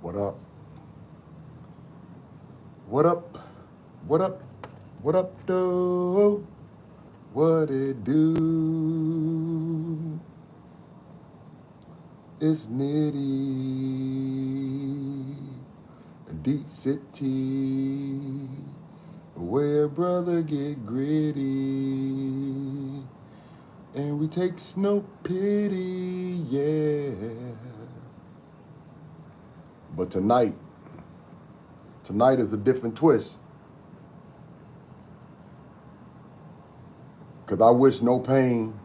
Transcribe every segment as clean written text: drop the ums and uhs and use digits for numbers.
What up? What up? What up? What up, though? What it do? It's Nitty and Deep City, where brother get gritty, and we take no pity, yeah. But tonight is a different twist. Because I wish no pain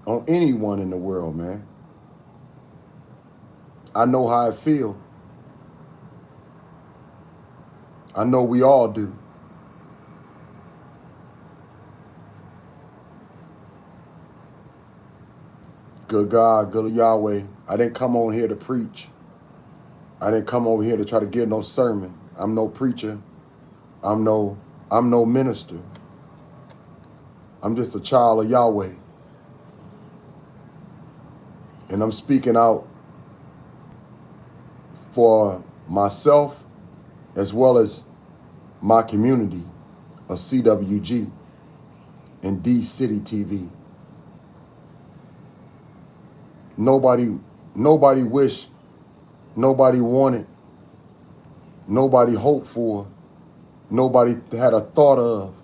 on anyone in the world, man. I know how I feel. I know we all do. Good God, good Yahweh. I didn't come on here to preach. I didn't come over here to try to give no sermon. I'm no preacher. I'm no minister. I'm just a child of Yahweh. And I'm speaking out for myself as well as my community of CWG and D City TV. Nobody wished, nobody wanted, nobody hoped for, nobody had a thought of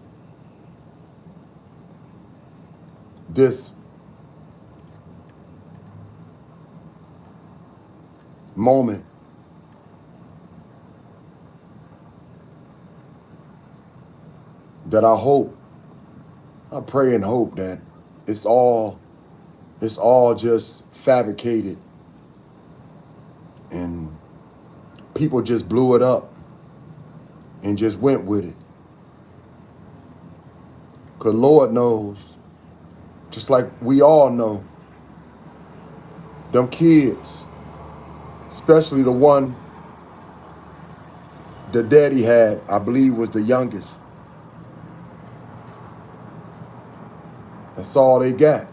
this moment. That I pray and hope that it's all just fabricated and people just blew it up and just went with it. Because Lord knows, just like we all know, them kids, especially the one the daddy had, I believe was the youngest. That's all they got.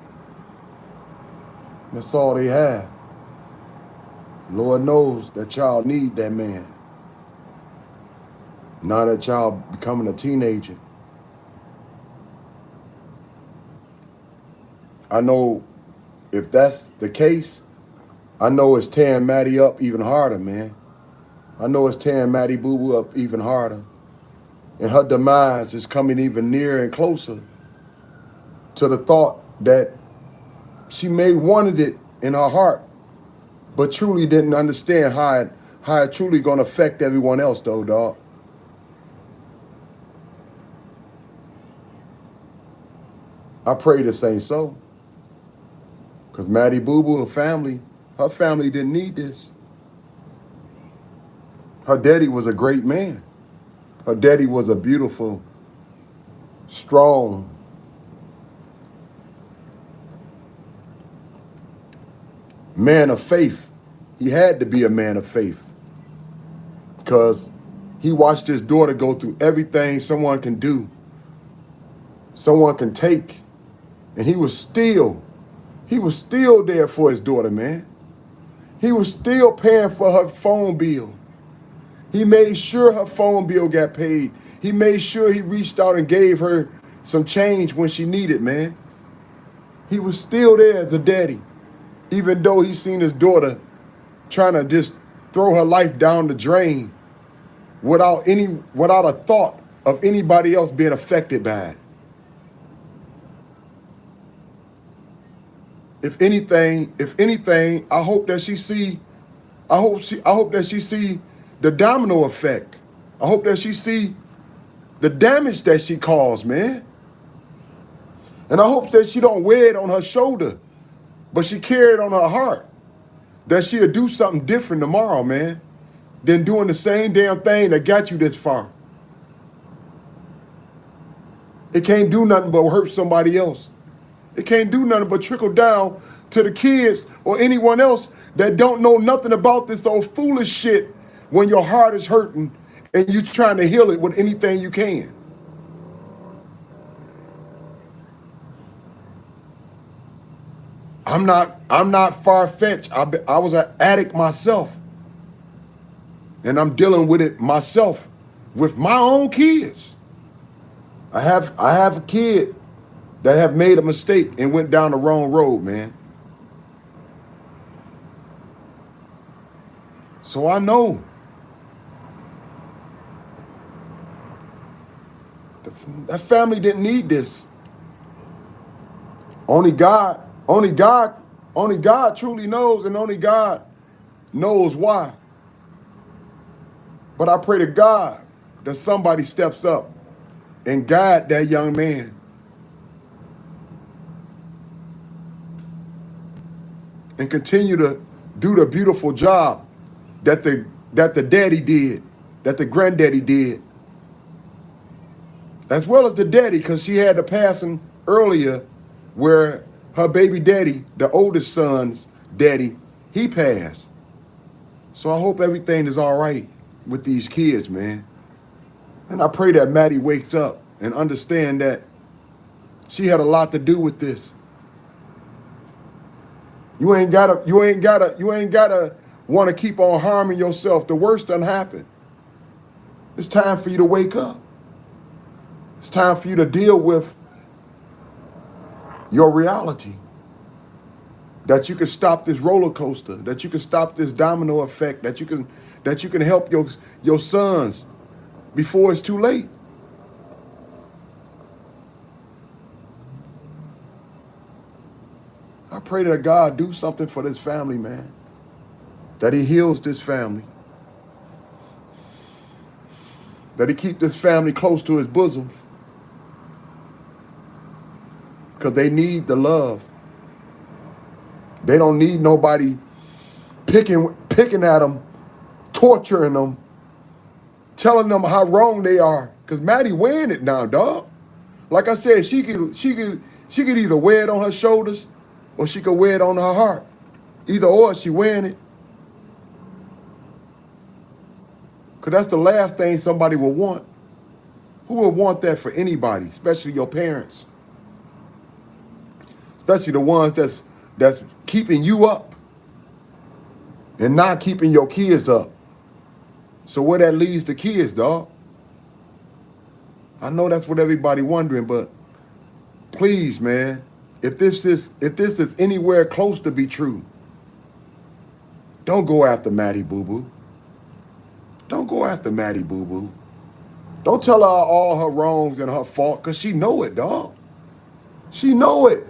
That's all they have. Lord knows that child need that man. Now that child becoming a teenager. I know if that's the case, I know it's tearing Maddie up even harder, man. I know it's tearing Maddie Boo-Boo up even harder. And her demise is coming even nearer and closer to the thought that she may wanted it in her heart, but truly didn't understand how it truly gonna affect everyone else though, dog. I pray this ain't so. Because Maddie Boo-Boo, her family didn't need this. Her daddy was a great man. Her daddy was a beautiful, strong, man of faith. He had to be a man of faith because he watched his daughter go through everything someone can do, someone can take, and he was still there for his daughter, man. He was still paying for her phone bill. He made sure her phone bill got paid. He made sure he reached out and gave her some change when she needed, man. He was still there as a daddy, even though he seen his daughter trying to just throw her life down the drain without a thought of anybody else being affected by it. If anything, I hope that she see the domino effect. I hope that she see the damage that she caused, man. And I hope that she don't wear it on her shoulder, but she carry it on her heart. That she'll do something different tomorrow, man, than doing the same damn thing that got you this far. It can't do nothing but hurt somebody else. It can't do nothing but trickle down to the kids or anyone else that don't know nothing about this old foolish shit when your heart is hurting and you trying to heal it with anything you can. I'm not far-fetched. I was an addict myself. And I'm dealing with it myself with my own kids. I have a kid that have made a mistake and went down the wrong road, man. So I know that family didn't need this. Only God truly knows, and only God knows why. But I pray to God that somebody steps up and guide that young man. And continue to do the beautiful job that the daddy did, that the granddaddy did. As well as the daddy, because she had the passing earlier where her baby daddy, the oldest son's daddy, he passed. So I hope everything is all right with these kids, man. And I pray that Maddie wakes up and understand that she had a lot to do with this. You ain't gotta want to keep on harming yourself. The worst done happened. It's time for you to wake up. It's time for you to deal with your reality. That you can stop this roller coaster, that you can stop this domino effect, that you can help your sons before it's too late. I pray that God do something for this family, man. That he heals this family. That he keep this family close to his bosom. Because they need the love. They don't need nobody picking at them, torturing them, telling them how wrong they are. Because Maddie weighing it now, dog. Like I said, she could either wear it on her shoulders or she could wear it on her heart. Either or, she wearing it. Because that's the last thing somebody will want. Who would want that for anybody, especially your parents? Especially the ones that's keeping you up and not keeping your kids up. So where that leads the kids, dog? I know that's what everybody wondering, but please, man, if this is anywhere close to be true, don't go after Maddie Boo Boo. Don't go after Maddie Boo Boo. Don't tell her all her wrongs and her fault, because she know it, dog. She know it.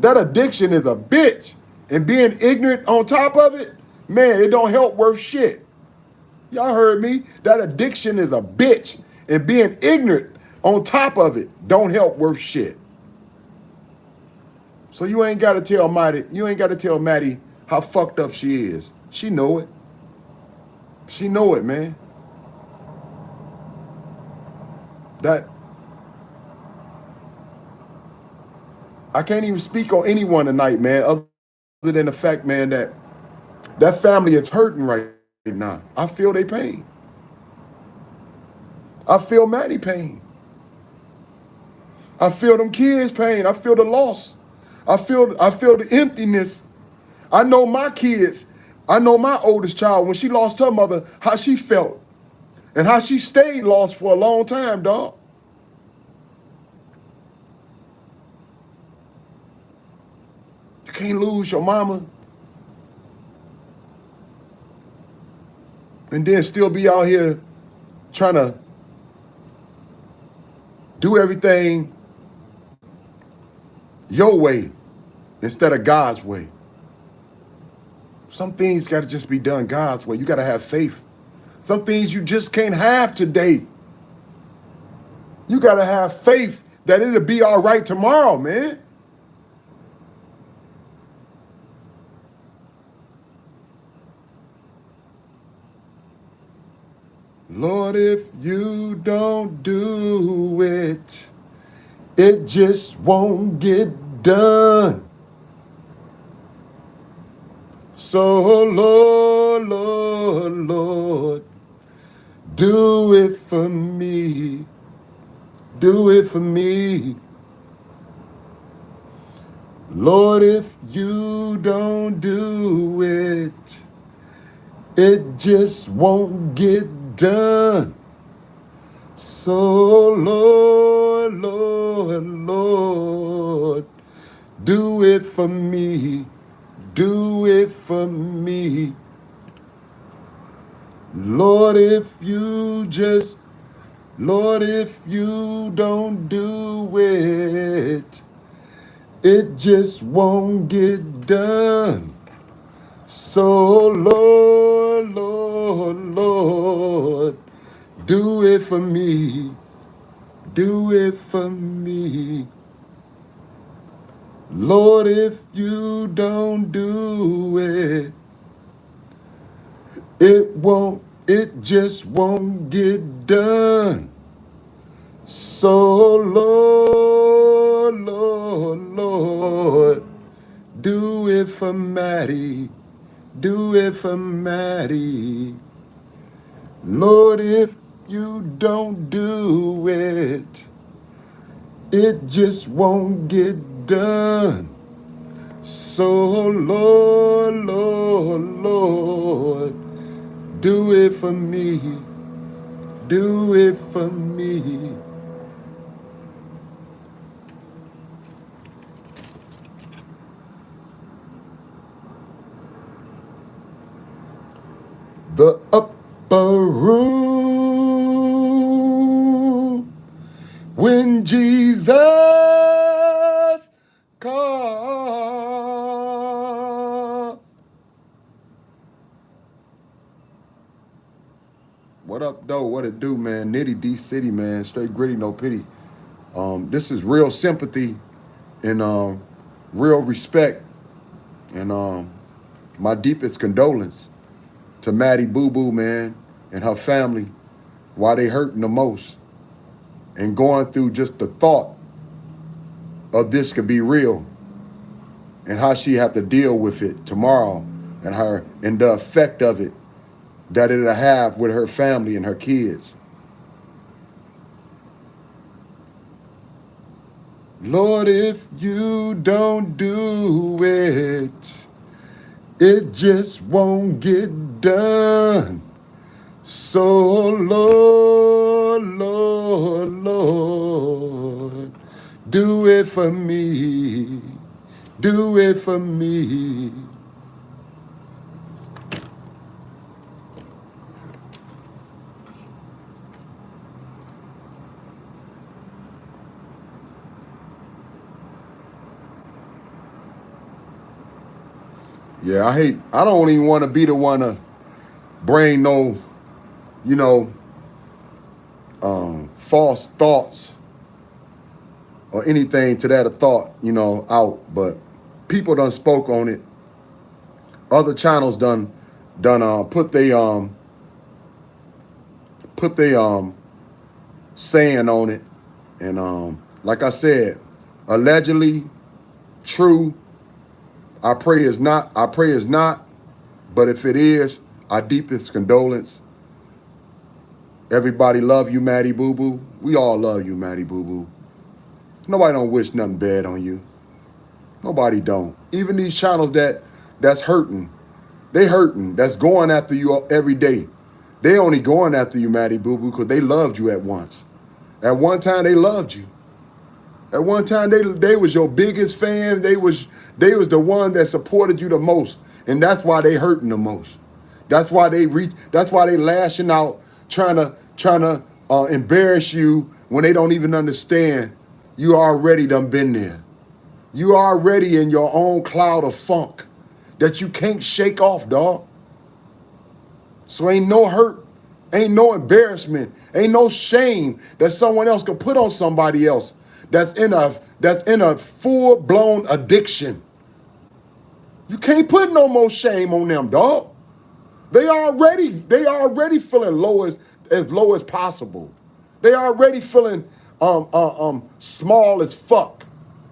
That addiction is a bitch. And being ignorant on top of it, man, it don't help worth shit. Y'all heard me? That addiction is a bitch. And being ignorant on top of it don't help worth shit. So you ain't got to tell Maddie how fucked up she is. She know it. She know it, man. That I can't even speak on anyone tonight, man, other than the fact, man, that family is hurting right now. I feel their pain. I feel Maddie pain. I feel them kids' pain. I feel the loss. I feel the emptiness. I know my kids. I know my oldest child, when she lost her mother, how she felt. And how she stayed lost for a long time, dog. You can't lose your mama and then still be out here trying to do everything your way instead of God's way. Some things got to just be done God's way. You got to have faith. Some things you just can't have today. You got to have faith that it'll be all right tomorrow, man. Lord, if you don't do it, it just won't get done. So, Lord, Lord, Lord, do it for me. Do it for me. Lord, if you don't do it, It just won't get done. So Lord, Lord, Lord, do it for me. Do it for me. Lord, if you don't do it, it just won't get done. So Lord, Lord, Lord, do it for me. Do it for me. Lord, if you don't do it, it just won't get done. So Lord, Lord, Lord, do it for Maddie. Do it for Maddie. Lord, if you don't do it, it just won't get done. So Lord, Lord, Lord, do it for me. Do it for me. The upper room when Jesus comes. What up, though? What it do, man? Nitty D City, man. Straight gritty, no pity. This is real sympathy and real respect and my deepest condolence to Maddie Boo Boo, man, and her family while they hurting the most and going through just the thought of this could be real and how she have to deal with it tomorrow and the effect of it that it'll have with her family and her kids. Lord, if you don't do it, it just won't get done. So Lord, Lord, Lord, do it for me. Do it for me. Yeah, I don't even want to be the one to bring no, false thoughts or anything to that thought, out. But people done spoke on it. Other channels done put they saying on it. And like I said, allegedly true. I pray it's not. But if it is, our deepest condolence. Everybody love you, Maddie Boo Boo. We all love you, Maddie Boo Boo. Nobody don't wish nothing bad on you. Nobody don't. Even these channels that's hurting, they hurting. That's going after you every day. They only going after you, Maddie Boo Boo, because they loved you at once. At one time, they loved you. At one time, they was your biggest fan. They was the one that supported you the most, and that's why they hurting the most. That's why they lashing out, trying to embarrass you when they don't even understand. You already done been there. You already in your own cloud of funk that you can't shake off, dog. So ain't no hurt, ain't no embarrassment, ain't no shame that someone else could put on somebody else that's in a full-blown addiction. You can't put no more shame on them, dog. They already feeling as low as possible. They already feeling small as fuck.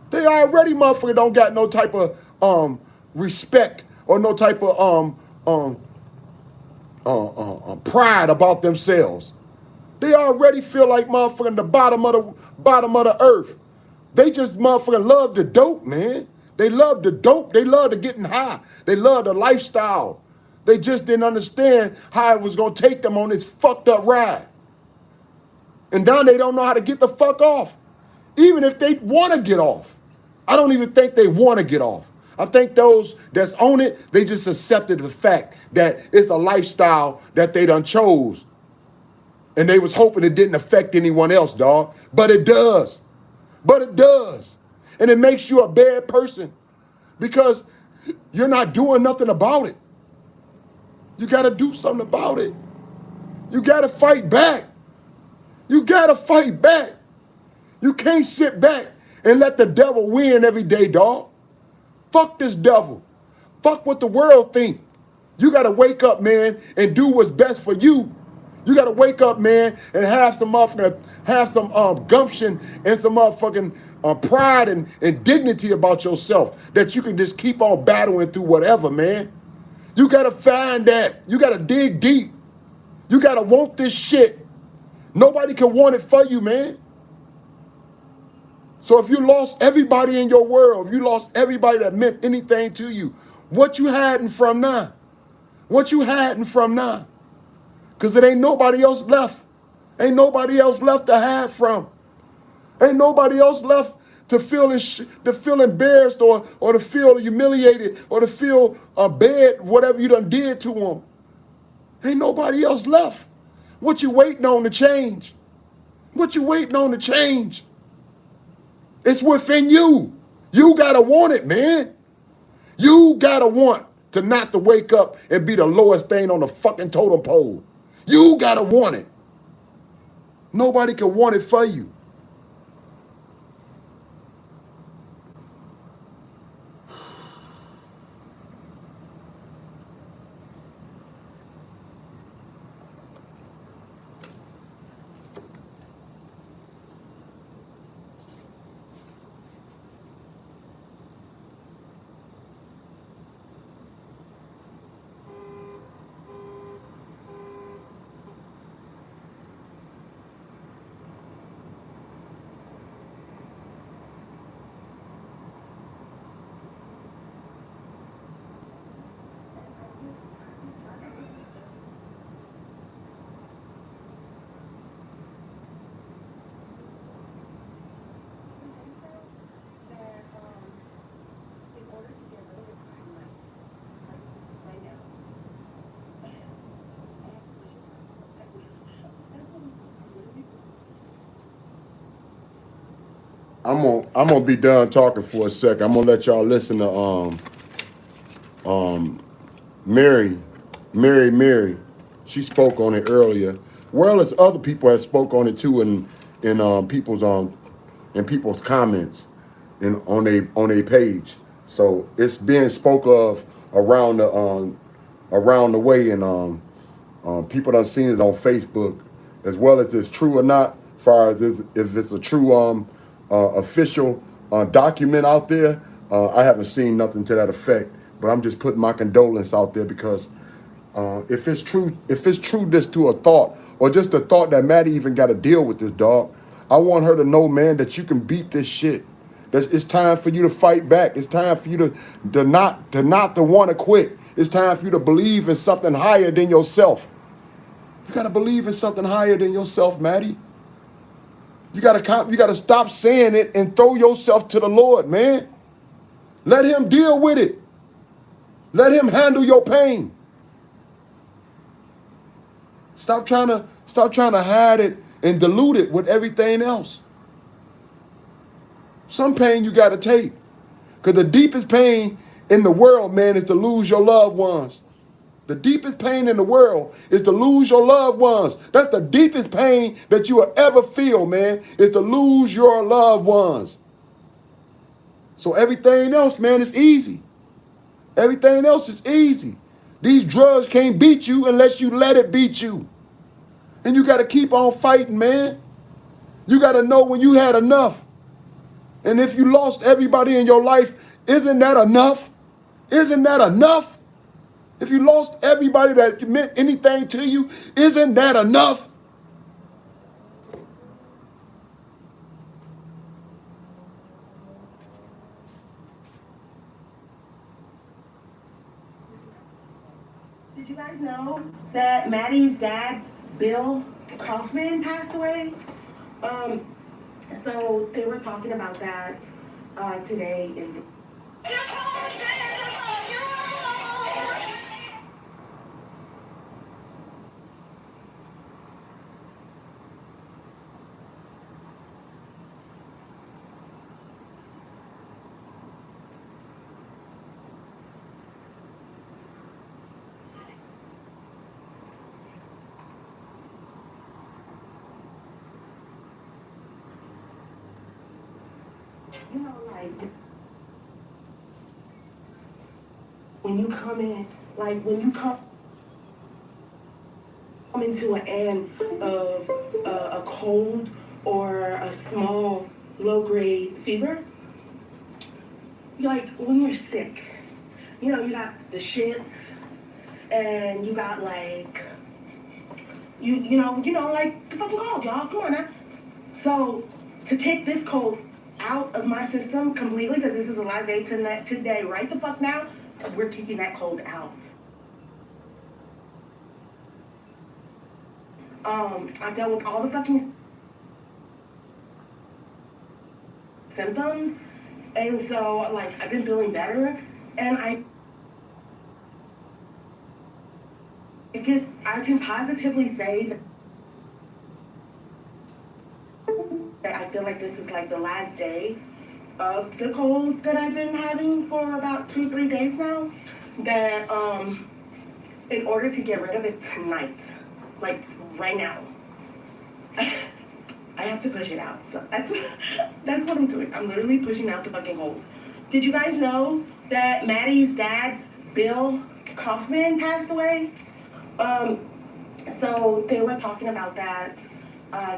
They already motherfucker don't got no type of respect or no type of pride about themselves. They already feel like motherfucking the bottom of the earth. They just motherfucking love the dope, man. They love the dope. They love the getting high. They love the lifestyle. They just didn't understand how it was going to take them on this fucked up ride. And now they don't know how to get the fuck off. Even if they want to get off. I don't even think they want to get off. I think those that's on it, they just accepted the fact that it's a lifestyle that they done chose. And they was hoping it didn't affect anyone else, dog. But it does. But it does. And it makes you a bad person because you're not doing nothing about it. You got to do something about it. You got to fight back. You got to fight back. You can't sit back and let the devil win every day, dog. Fuck this devil. Fuck what the world think. You got to wake up, man, and do what's best for you. You got to wake up, man, and have some gumption and some motherfucking pride and dignity about yourself that you can just keep on battling through whatever, man. You got to find that. You got to dig deep. You got to want this shit. Nobody can want it for you, man. So if you lost everybody in your world, if you lost everybody that meant anything to you, what you hiding from now? What you hiding from now? Because it ain't nobody else left. Ain't nobody else left to hide from. Ain't nobody else left to feel embarrassed or to feel humiliated or to feel bad, whatever you done did to them. Ain't nobody else left. What you waiting on to change? What you waiting on to change? It's within you. You gotta want it, man. You gotta want to not to wake up and be the lowest thing on the fucking totem pole. You gotta want it. Nobody can want it for you. I'm gonna be done talking for a second. I'm gonna let y'all listen to Mary. She spoke on it earlier. Well as other people have spoke on it too in people's comments and on a page. So it's being spoke of around the way, and people done seen it on Facebook as well as it's true or not. As far as if it's a true official document out there, I haven't seen nothing to that effect. But I'm just putting my condolence out there because if it's true this to a thought or just a thought that Maddie even got to deal with this dog, I want her to know, man, that you can beat this shit. It's time for you to fight back. It's time for you to not want to quit. It's time for you to believe in something higher than yourself. You got to believe in something higher than yourself, Maddie. You got to stop saying it and throw yourself to the Lord, man. Let him deal with it. Let him handle your pain. Stop trying to hide it and dilute it with everything else. Some pain you got to take. Because the deepest pain in the world, man, is to lose your loved ones. The deepest pain in the world is to lose your loved ones. That's the deepest pain that you will ever feel, man, is to lose your loved ones. So everything else, man, is easy. Everything else is easy. These drugs can't beat you unless you let it beat you. And you got to keep on fighting, man. You got to know when you had enough. And if you lost everybody in your life, isn't that enough? Isn't that enough? If you lost everybody that meant anything to you, isn't that enough? that Maddie's dad, Bill Kaufman, passed away. Um, so they were talking about that today in the like when you come in, like when you come into an end of a cold or a small low grade fever, like when you're sick, you got the shits and you got like like the fucking cold, y'all. Come on now. So to take this cold out of my system completely, because this is the last day today, right the fuck now, we're taking that cold out. I dealt with all the fucking symptoms, and so like I've been feeling better, and I guess I can positively say that I feel like this is like the last day of the cold that I've been having for about 2-3 days now. That in order to get rid of it tonight, like right now, I have to push it out. So that's what I'm doing. I'm literally pushing out the fucking cold. Did you guys know that Maddie's dad, Bill Kaufman, passed away? So they were talking about that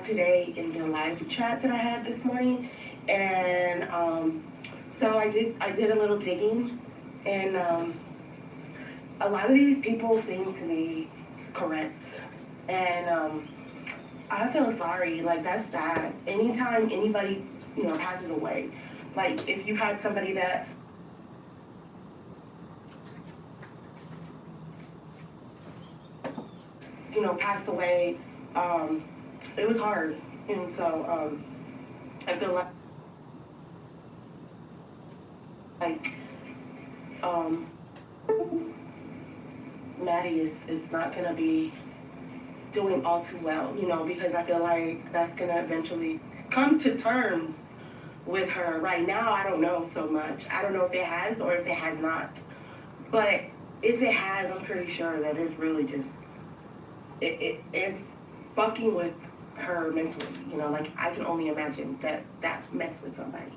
today in the live chat that I had this morning, and so I did a little digging, and a lot of these people seem to be correct, and I feel sorry. Like that's sad. Anytime anybody passes away, like if you've had somebody that passed away, it was hard, and so I feel like um, Maddie is not gonna be doing all too well, because I feel like that's gonna eventually come to terms with her. Right now, I don't know so much. I don't know if it has or if it has not. But if it has, I'm pretty sure that it's really just it's fucking with her mentally. Like I can only imagine that messed with somebody.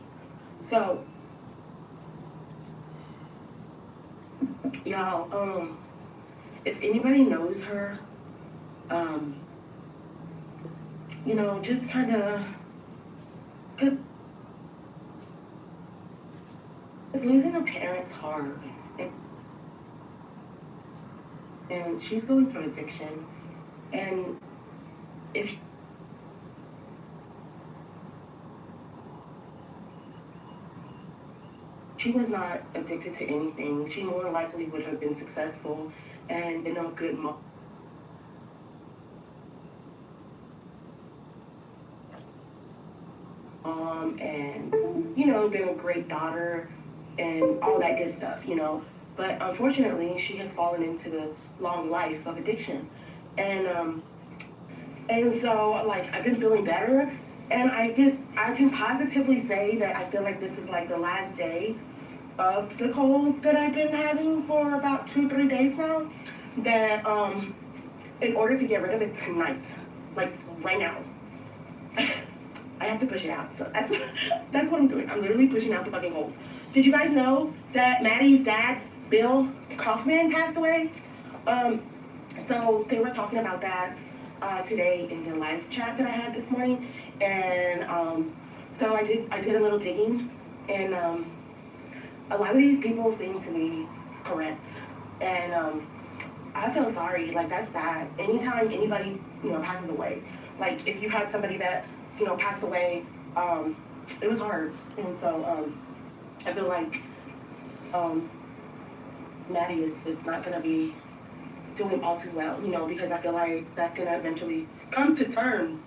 So y'all, if anybody knows her, just kind of, cause losing a parent's hard, and she's going through addiction, and if she was not addicted to anything, she more likely would have been successful and been a good mom. And been a great daughter and all that good stuff. But unfortunately, she has fallen into the long life of addiction, and so like I've been feeling better, and I guess I can positively say that I feel like this is like the last day of the cold that I've been having for about 2-3 days now. That in order to get rid of it tonight, like right now, I have to push it out. So that's what I'm doing. I'm literally pushing out the fucking cold. Did you guys know that Maddie's dad, Bill Kaufman, passed away? So they were talking about that today in the live chat that I had this morning, and so I did a little digging, and a lot of these people seem to be correct, and I feel sorry. Like that's sad. Anytime anybody passes away, like if you had somebody that passed away, it was hard, and so I feel like Maddie is not gonna be doing all too well, you know, because I feel like that's gonna eventually come to terms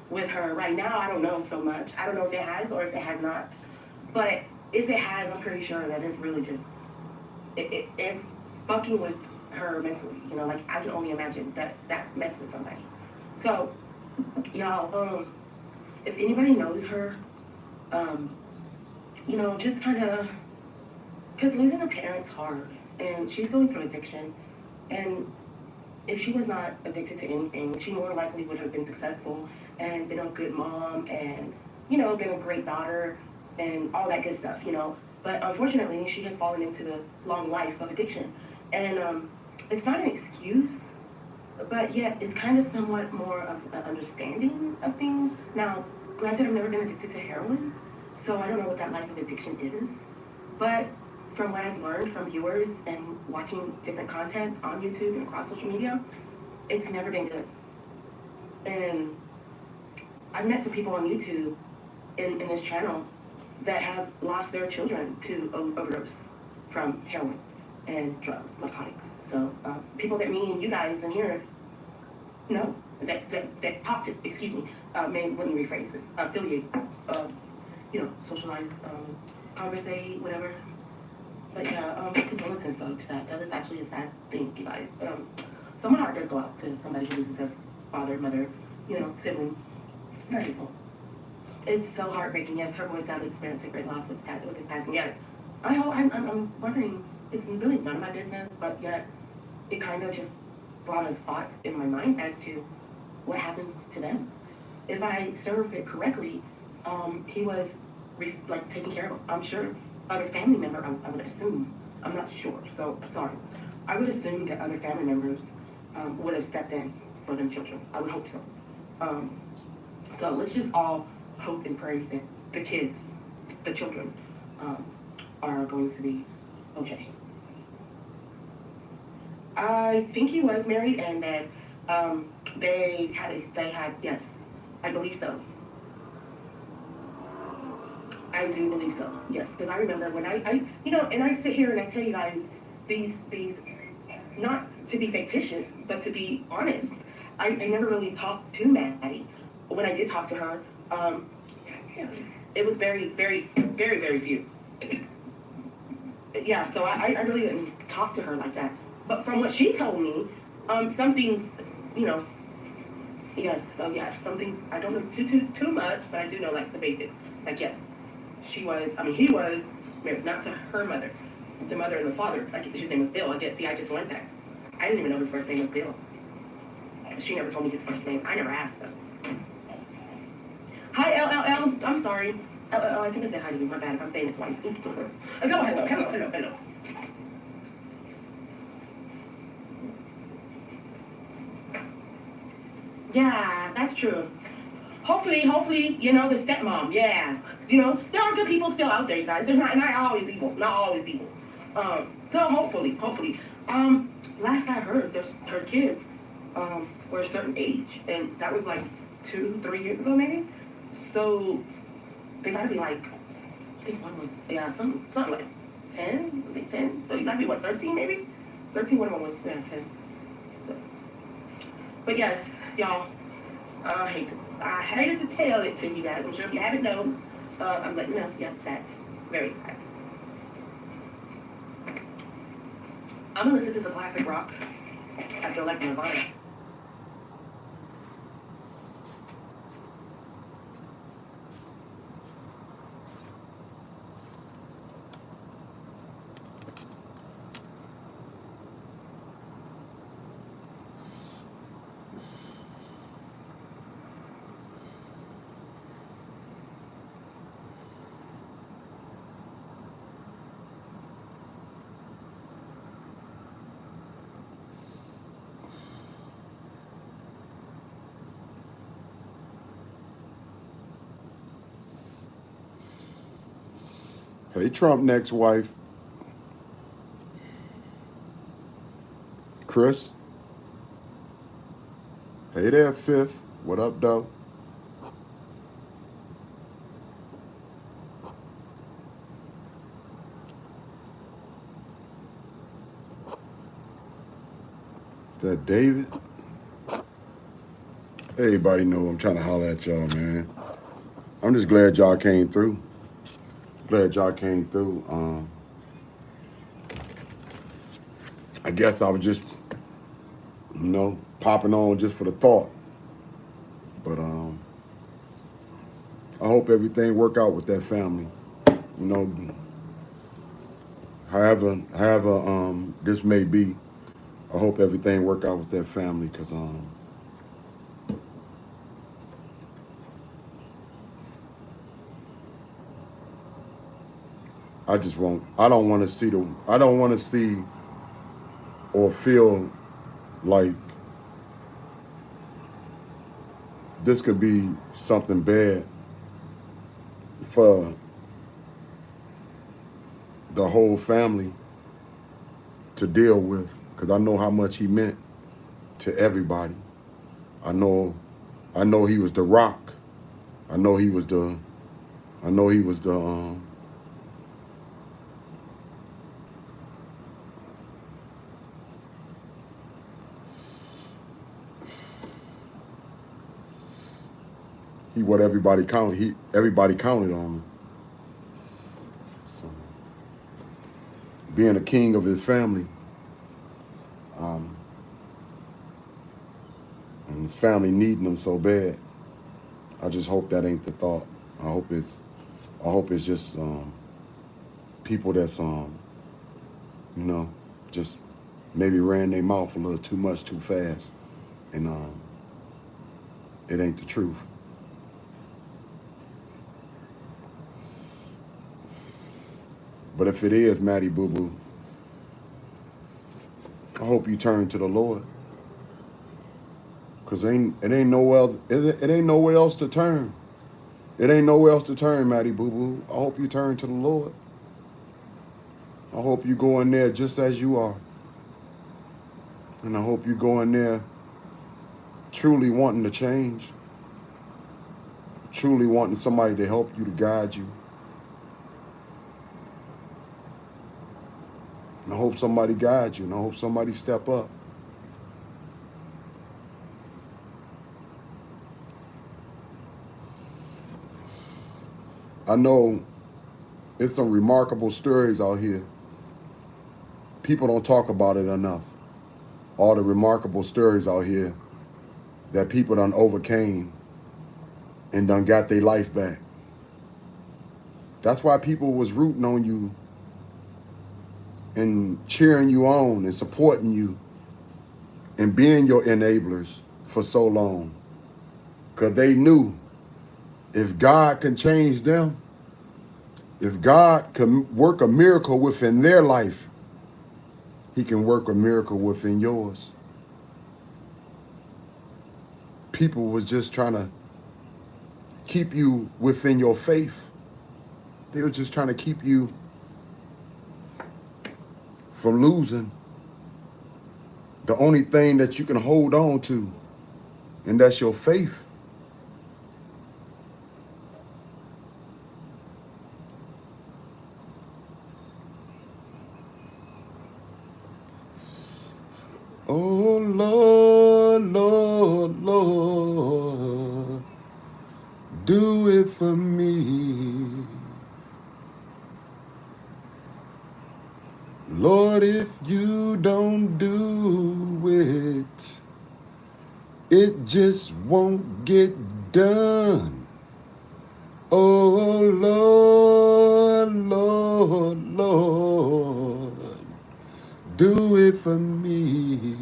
with her. Right now, I don't know so much. I don't know if it has or if it has not. But if it has, I'm pretty sure that it's really just it's fucking with her mentally. You know, like I can only imagine that mess with somebody. So, y'all, if anybody knows her, um, you know, just kind of, because losing a parent's hard, and she's going through addiction, and if she was not addicted to anything, she more likely would have been successful and been a good mom and, you know, been a great daughter and all that good stuff, you know. But unfortunately, she has fallen into the long life of addiction. And it's not an excuse, but yet it's kind of somewhat more of an understanding of things. Now, granted, I've never been addicted to heroin, so I don't know what that life of addiction is. But from what I've learned from viewers and watching different content on YouTube and across social media, it's never been good. And I've met some people on YouTube in this channel that have lost their children to overdose from heroin and drugs, narcotics. So people that me and you guys in here know, that talk to, excuse me, let me rephrase this, affiliate, you know, socialize, conversate, whatever. But yeah, condolences though to that. That is actually a sad thing, you guys. So my heart does go out to somebody who loses their father, mother, you know, sibling. Very hateful. It's so heartbreaking. Yes, her boy sadly experienced a great loss with his passing. Yes, I'm wondering. It's really none of my business, but yet it kind of just brought a thought in my mind as to what happens to them. If I serve it correctly, he was like taking care of, I'm sure, other family member. I would assume. I'm not sure, so sorry. I would assume that other family members would have stepped in for them children. I would hope so. So let's just all hope and pray that the kids, the children, are going to be okay. I think he was married and that they had, yes, I believe so. I do believe so, yes, because I remember when I, you know, and I sit here and I tell you guys these, not to be fictitious, but to be honest. I never really talked to Maddie. When I did talk to her, it was very, very, very, very few. Yeah, so I really didn't talk to her like that. But from what she told me, some things, you know, yes, so yeah, some things I don't know too much, but I do know like the basics. Like yes, he was married, not to her mother, the mother and the father. Like his name was Bill. I guess. See, I just learned that. I didn't even know his first name was Bill. She never told me his first name. I never asked her. Hi, LLL. I'm sorry. LLL, I think I said hi to you. My bad if I'm saying it twice. Oops. Go hello. Yeah, that's true. Hopefully, you know, the stepmom, yeah. You know, there are good people still out there, you guys. They're not always evil. Not always evil. So hopefully. Last I heard, her kids, were a certain age, and that was like 2-3 years ago, maybe. So they gotta be like, I think one was, yeah, something like 10, I think 10. So you gotta be what, 13 maybe? 13, one of them was, yeah, 10. So, but yes, y'all, I hated to tell it to you guys. I'm sure if you haven't known, I'm letting you know. Yeah, sad. Very sad. I'm gonna listen to some classic rock. I feel like Nirvana. Hey, Trump next wife. Chris. Hey there, Fifth. What up, though? That David? Everybody know I'm trying to holler at y'all, man. I'm just glad y'all came through. Glad y'all came through. I guess I was just, popping on just for the thought. But I hope everything work out with that family. You know, however this may be, I hope everything work out with that family because I don't want to see or feel like this could be something bad for the whole family to deal with because I know how much he meant to everybody. I know he was the rock. I know he was the he what everybody counted. Everybody counted on him. So, being a king of his family, and his family needing him so bad. I just hope that ain't the thought. I hope it's just people that's just maybe ran their mouth a little too much too fast, and it ain't the truth. But if it is, Maddie Boo Boo, I hope you turn to the Lord, cause it ain't nowhere else to turn. It ain't nowhere else to turn, Maddie Boo Boo. I hope you turn to the Lord. I hope you go in there just as you are, and I hope you go in there truly wanting to change, truly wanting somebody to help you, to guide you. And I hope somebody guides you, and I hope somebody step up. I know it's some remarkable stories out here. People don't talk about it enough. All the remarkable stories out here that people done overcame and done got their life back. That's why people was rooting on you and cheering you on and supporting you and being your enablers for so long. Because they knew if God can change them, if God can work a miracle within their life, he can work a miracle within yours. People was just trying to keep you within your faith. They were just trying to keep you from losing the only thing that you can hold on to, and that's your faith. Oh, Lord, Lord, Lord, do it for me. Lord, if you don't do it, it just won't get done. Oh, Lord, Lord, Lord, do it for me.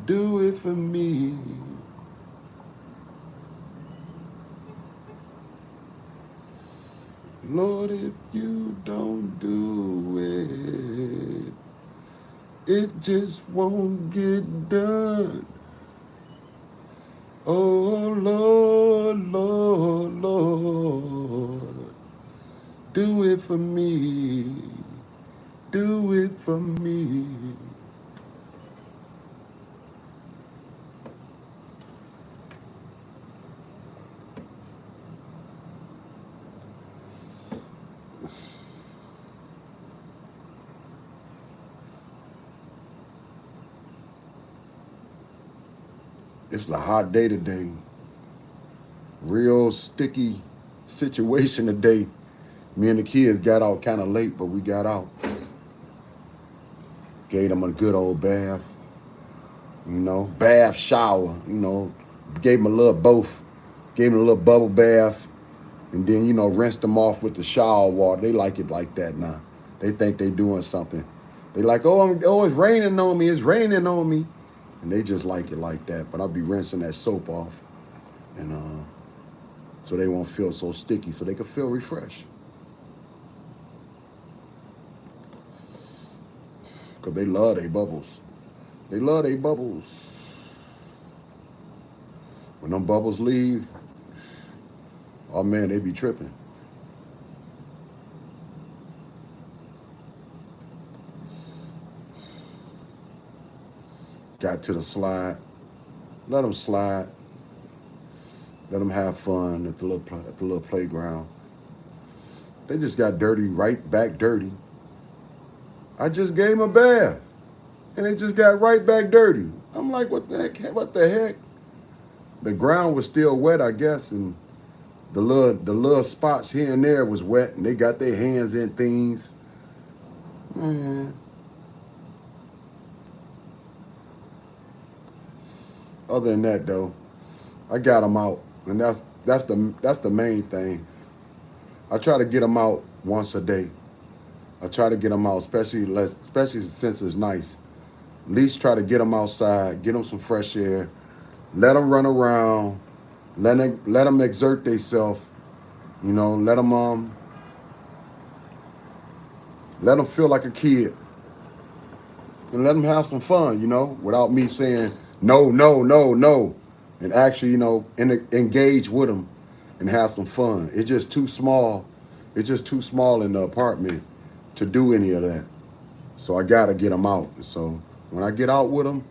Do it for me. Lord, if you don't do it, it just won't get done. Oh, Lord, Lord, Lord, do it for me. Do it for me. It's a hot day today. Real sticky situation today. Me and the kids got out kind of late, but we got out. Gave them a good old bath. Bath, shower, gave them a little both. Gave them a little bubble bath. And then, rinsed them off with the shower water. They like it like that now. They think they doing something. They like, it's raining on me. It's raining on me. And they just like it like that. But I'll be rinsing that soap off. And so they won't feel so sticky, so they can feel refreshed. Because they love their bubbles. They love their bubbles. When them bubbles leave, oh man, they be tripping. Got to the slide. Let them slide. Let them have fun at the little playground. They just got dirty, right back dirty. I just gave them a bath, and they just got right back dirty. I'm like, what the heck? What the heck? The ground was still wet, I guess, and the little spots here and there was wet, and they got their hands in things. Man. Other than that, though, I got them out, and that's the main thing. I try to get them out once a day. I try to get them out, especially since it's nice. At least try to get them outside, get them some fresh air, let them run around, let them exert themselves, let them feel like a kid, and let them have some fun, without me saying no, no, no, no, and actually, engage with them and have some fun. It's just too small. It's just too small in the apartment to do any of that. So I got to get them out. So when I get out with them,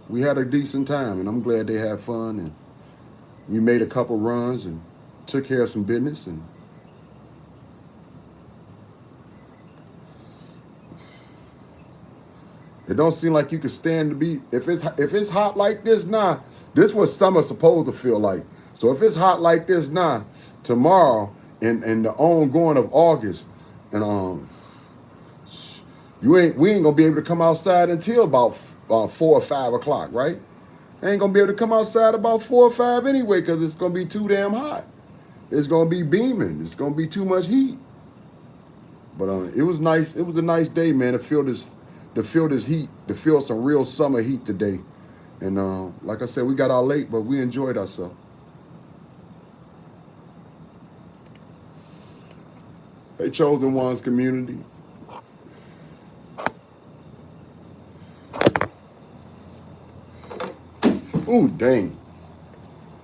we had a decent time, and I'm glad they had fun, and we made a couple runs and took care of some business. And it don't seem like you can stand to be, if it's hot like this now, this is what summer's supposed to feel like. So if it's hot like this now, tomorrow and the ongoing of August, and we ain't gonna be able to come outside until about 4 or 5 o'clock, right? Ain't gonna be able to come outside about 4 or 5 anyway, because it's gonna be too damn hot. It's gonna be beaming. It's gonna be too much heat. But it was nice. It was a nice day, man, to feel this heat, to feel some real summer heat today. And like I said, we got out late, but we enjoyed ourselves. Hey, Chosen Ones community. Ooh, dang.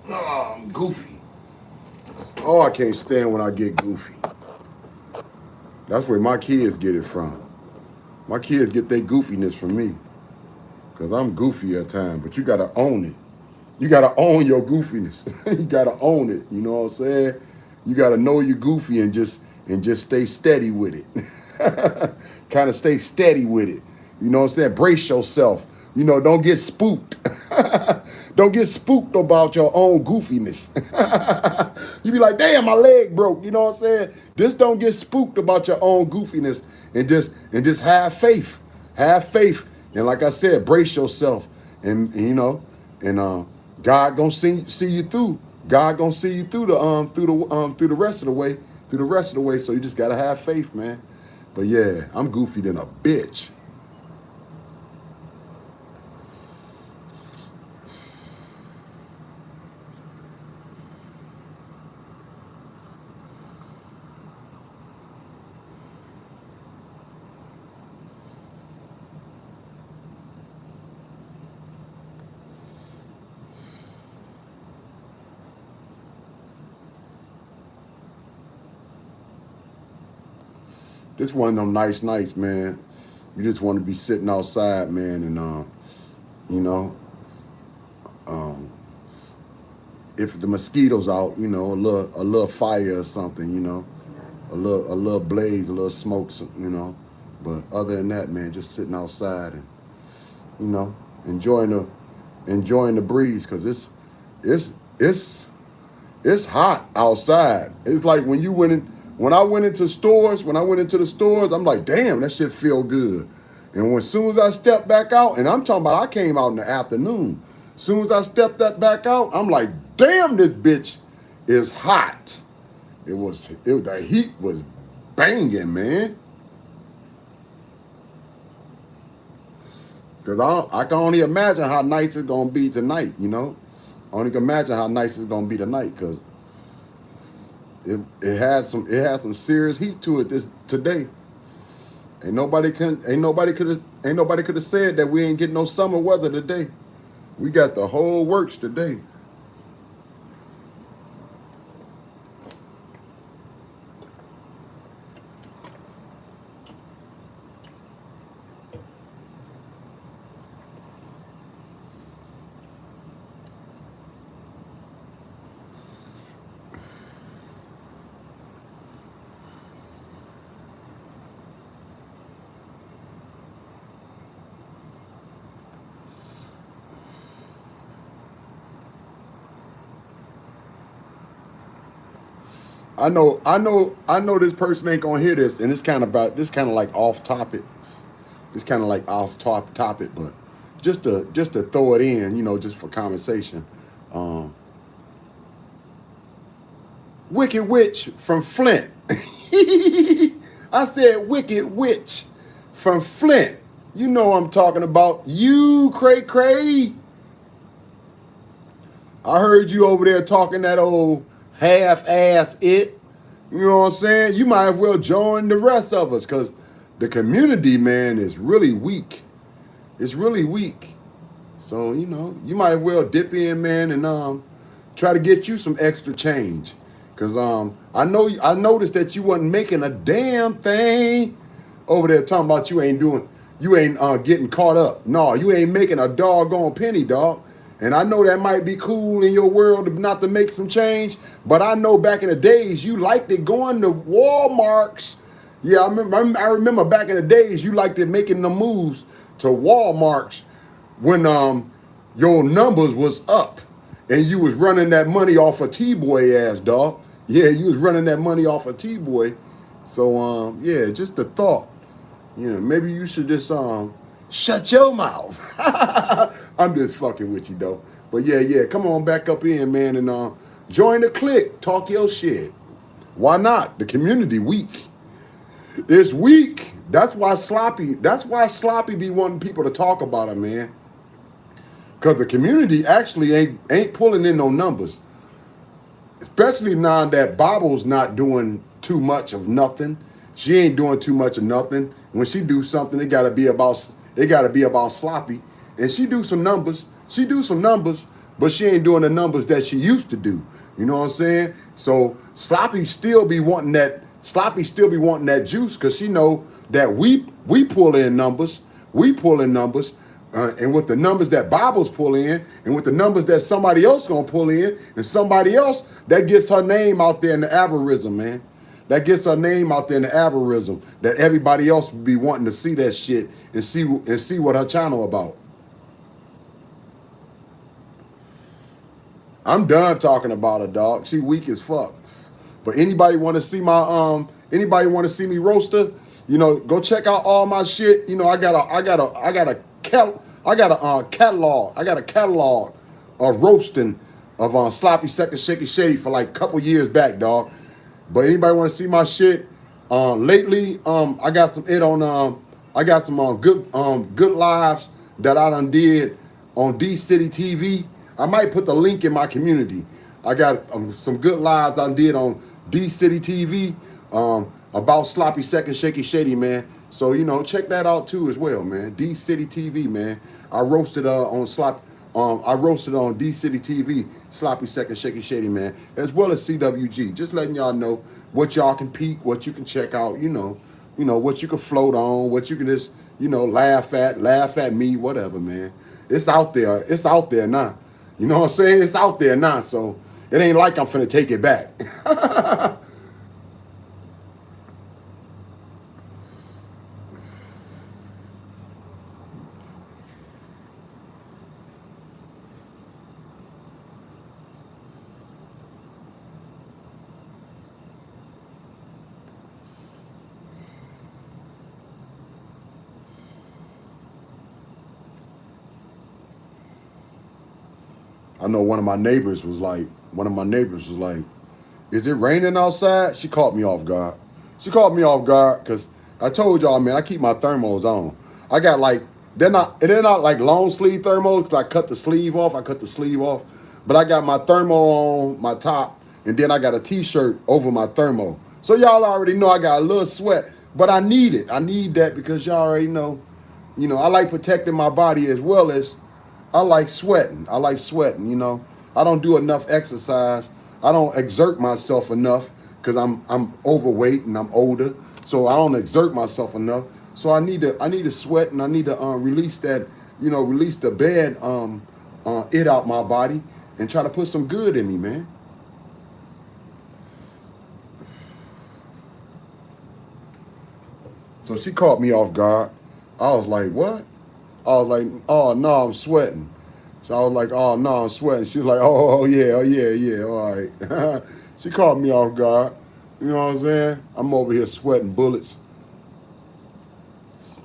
Oh, I'm goofy. Oh, I can't stand when I get goofy. That's where my kids get it from. My kids get their goofiness from me. Because I'm goofy at times, but you got to own it. You got to own your goofiness. You got to own it. You know what I'm saying? You got to know you're goofy and just stay steady with it. Kind of stay steady with it. You know what I'm saying? Brace yourself. Don't get spooked. Don't get spooked about your own goofiness. You be like, damn, my leg broke. You know what I'm saying? Just don't get spooked about your own goofiness, and just have faith. Have faith. And like I said, brace yourself. And God gonna see you through. God gonna see you through the rest of the way. Through the rest of the way. So you just gotta have faith, man. But yeah, I'm goofy than a bitch. This one of them nice nights, man. You just want to be sitting outside, man, and if the mosquitoes out, a little fire or something, a little blaze, a little smoke, But other than that, man, just sitting outside and enjoying enjoying the breeze, because it's it's it's hot outside. It's like when you went in, when I went into stores, when I went into the stores, I'm like, damn, that shit feel good. And when soon as I stepped back out, and I'm talking about I came out in the afternoon. Soon as I stepped that back out, I'm like, damn, this bitch is hot. The heat was banging, man. Cause I can only imagine how nice it's gonna be tonight, you know. I only can imagine how nice it's gonna be tonight, cause it has some serious heat to it today. Ain't nobody could have said that we ain't getting no summer weather today. We got the whole works today. I know this person ain't gonna hear this, and it's kind of like off topic. It's kind of like off topic, but just to throw it in, you know, just for conversation. Um, Wicked Witch from Flint. I said Wicked Witch from Flint. You know what I'm talking about. You, Cray Cray. I heard you over there talking that old half-ass it. You know what I'm saying? You might as well join the rest of us, because the community, man, is really weak. It's really weak. So, you know, you might as well dip in, man, and try to get you some extra change. Cause I noticed that you wasn't making a damn thing over there talking about you ain't getting caught up. No, you ain't making a doggone penny, dog. And I know that might be cool in your world not to make some change, but I know back in the days you liked it going to Walmarts. Yeah, I remember back in the days you liked it making the moves to Walmarts when your numbers was up and you was running that money off of T-Boy ass, dog. Yeah, you was running that money off of T-Boy. So yeah, just a thought. You know, maybe you should just shut your mouth. I'm just fucking with you though. But yeah, come on back up in, man, and join the clique. Talk your shit. Why not? The community weak. It's weak. That's why Sloppy be wanting people to talk about it, man. Cause the community actually ain't pulling in no numbers. Especially now that Bobble's not doing too much of nothing. She ain't doing too much of nothing. When she do something, it gotta be about Sloppy. And she do some numbers. But she ain't doing the numbers that she used to do. You know what I'm saying? So Sloppy still be wanting that juice, because she know that we pull in numbers. And with the numbers that Bibles pull in, and with the numbers that somebody else gonna pull in, and somebody else, that gets her name out there in the algorithm, man. That gets her name out there in the algorithm, that everybody else would be wanting to see that shit and see what her channel about. I'm done talking about her, dog. She weak as fuck. But anybody want to see me roaster? You know, go check out all my shit. You know, I got a catalog. I got a catalog of roasting of Sloppy Second Shaky Shady for like a couple years back, dog. But anybody want to see my shit? Lately, I got some good lives that I done did on D City TV. I might put the link in my community. I got some good lives I did on D City TV about Sloppy Second Shaky Shady, man. So, you know, check that out too as well, man. D City TV, man. I roasted on D City TV, Sloppy Second Shaky Shady, man, as well as CWG. Just letting y'all know what y'all can peek, what you can check out, you know, what you can float on, what you can just, you know, laugh at me, whatever, man. It's out there now. You know what I'm saying? It's out there now, so it ain't like I'm finna take it back. I know one of my neighbors was like, is it raining outside? She caught me off guard. She caught me off guard because I told y'all, man, I keep my thermals on. I got like, they're not like long sleeve thermals because I cut the sleeve off. But I got my thermo on my top, and then I got a t-shirt over my thermo. So y'all already know I got a little sweat, but I need it. I need that because y'all already know, I like protecting my body as well as I like sweating. I don't do enough exercise. I don't exert myself enough because I'm overweight and I'm older. So I don't exert myself enough. So I need to sweat, and I need to release that, release the bad it out my body and try to put some good in me, man. So she caught me off guard. I was like, what? I was like, oh no, I'm sweating. So I was like, oh no, I'm sweating. She was like, oh yeah, all right. She caught me off guard. You know what I'm saying? I'm over here sweating bullets,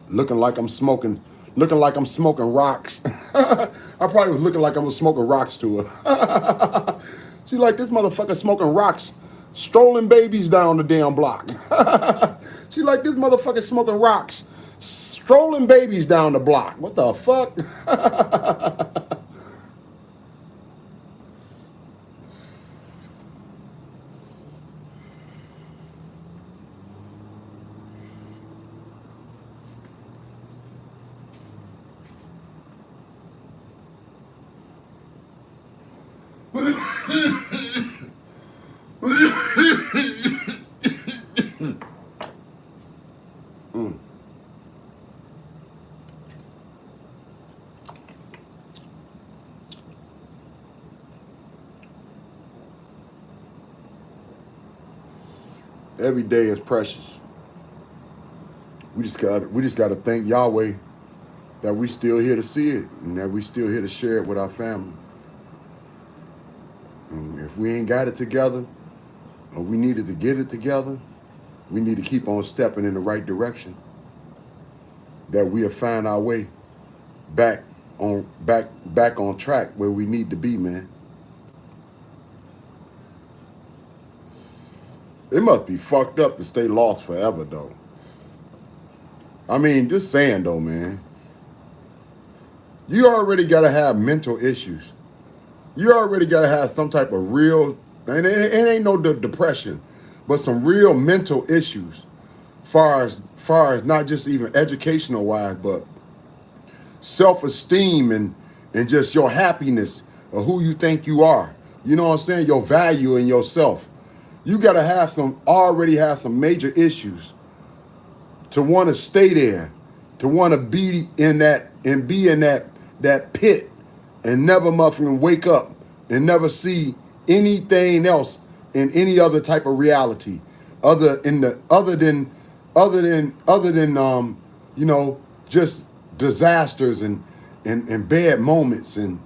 looking like I'm smoking rocks. I probably was looking like I was smoking rocks to her. She like, this motherfucker smoking rocks, strolling babies down the damn block. She like, this motherfucker smoking rocks, strolling babies down the block. What the fuck? Every day is precious. We just got to thank Yahweh that we still here to see it and that we still here to share it with our family. And if we ain't got it together, or we needed to get it together, we need to keep on stepping in the right direction. That we'll find our way back on track where we need to be, man. It must be fucked up to stay lost forever, though. I mean, just saying, though, man. You already got to have mental issues. You already got to have some type of real, and it ain't no depression, but some real mental issues. Far as not just even educational wise, but self-esteem and just your happiness of who you think you are. You know what I'm saying? Your value in yourself. You got to already have some major issues to want to stay there, to want to be in that pit and never muffin wake up and never see anything else in any other type of reality other than just disasters and bad moments and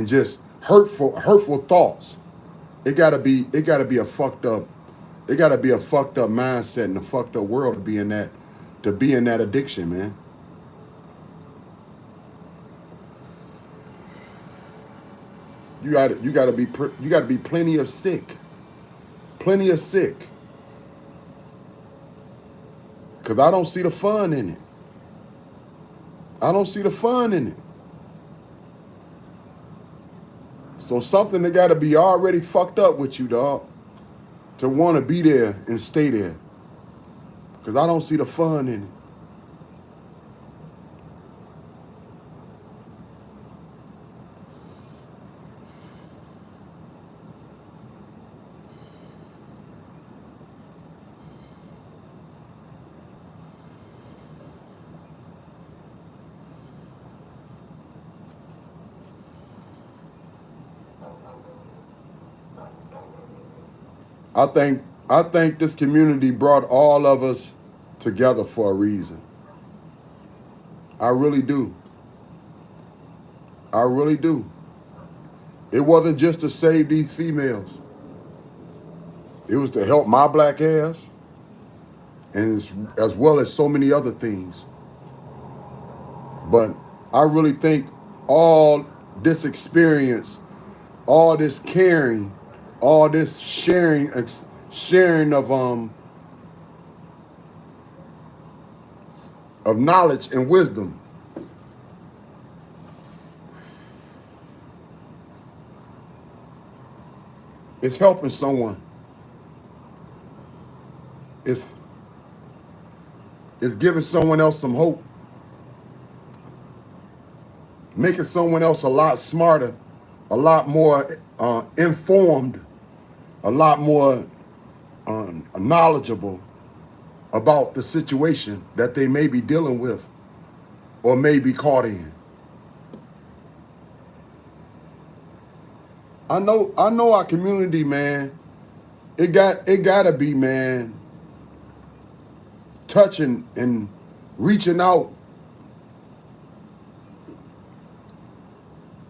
just hurtful thoughts. It gotta be a fucked up mindset and a fucked up world to be in that addiction, man. You gotta be plenty of sick. Cause I don't see the fun in it. So something that gotta be already fucked up with you, dog, to want to be there and stay there. Cause I don't see the fun in it. I think this community brought all of us together for a reason. I really do. It wasn't just to save these females. It was to help my black ass, and as well as so many other things. But I really think all this experience all this caring, all this sharing of knowledge and wisdom. It's helping someone. It's giving someone else some hope. Making someone else a lot smarter, a lot more informed, a lot more knowledgeable about the situation that they may be dealing with or may be caught in. I know our community, man. It gotta be, man, touching and reaching out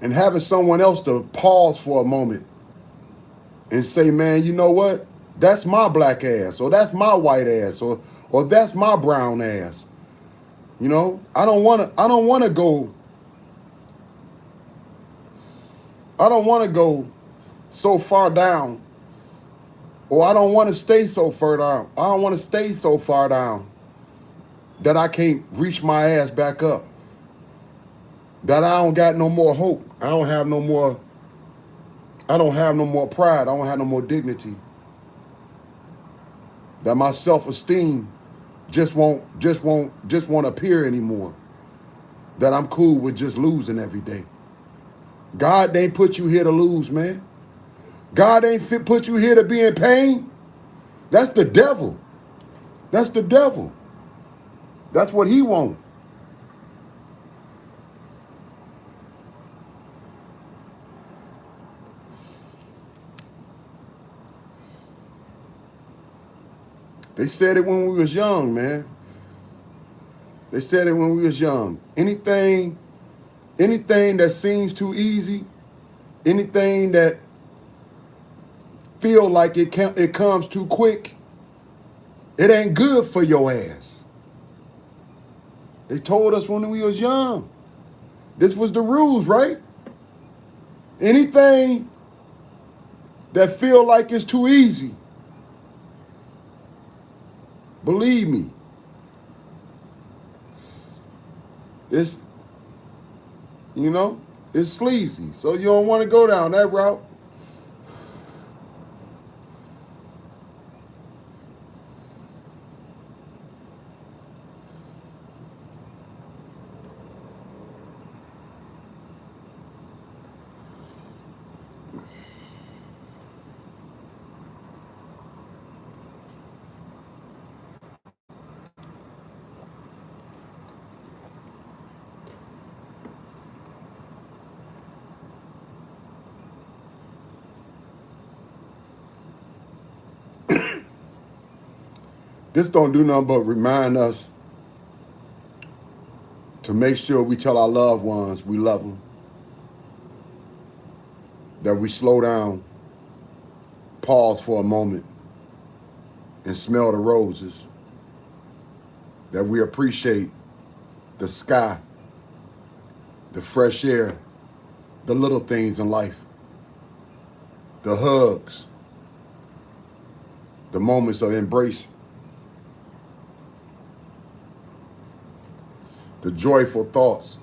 and having someone else to pause for a moment and say, man, you know what? That's my black ass, or that's my white ass, or that's my brown ass. You know, I don't wanna go so far down, or I don't want to stay so far down. I don't want to stay so far down that I can't reach my ass back up. That I don't got no more hope. I don't have no more pride. I don't have no more dignity. That my self-esteem just won't appear anymore. That I'm cool with just losing every day. God ain't put you here to lose, man. God ain't put you here to be in pain. That's the devil. That's the devil. That's what he wants. They said it when we was young, man. They said it when we was young. Anything that seems too easy, anything that feel like it comes too quick, it ain't good for your ass. They told us when we was young. This was the rules, right? Anything that feel like it's too easy, believe me, it's sleazy. So you don't want to go down that route. This don't do nothing but remind us to make sure we tell our loved ones we love them, that we slow down, pause for a moment, and smell the roses, that we appreciate the sky, the fresh air, the little things in life, the hugs, the moments of embrace, the joyful thoughts.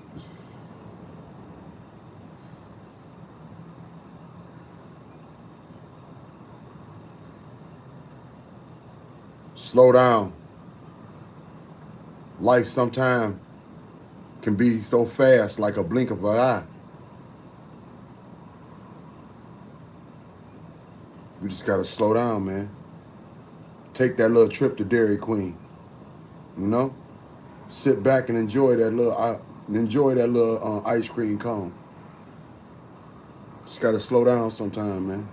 Slow down. Life sometimes can be so fast, like a blink of an eye. We just gotta slow down, man. Take that little trip to Dairy Queen, you know? Sit back and enjoy that little ice cream cone. Just gotta slow down sometime, man.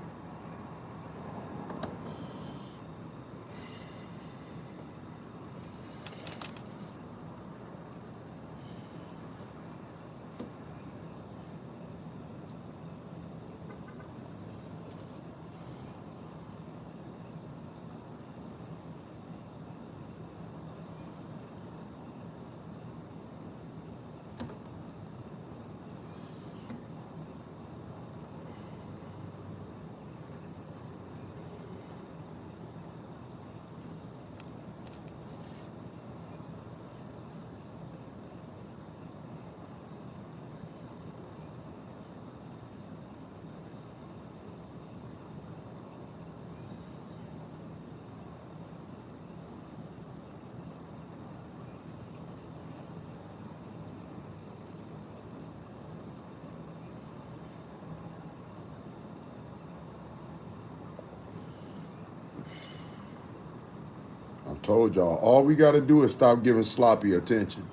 Told y'all, all we got to do is stop giving Sloppy attention.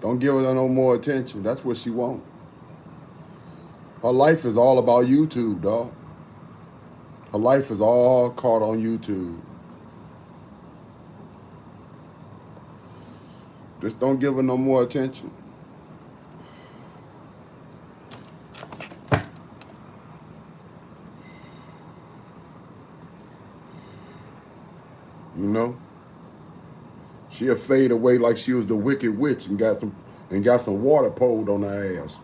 Don't give her no more attention. That's what she wants. Her life is all about YouTube, dog. Her life is all caught on YouTube. Just don't give her no more attention. You know? She'll fade away like she was the Wicked Witch and got some water poured on her ass.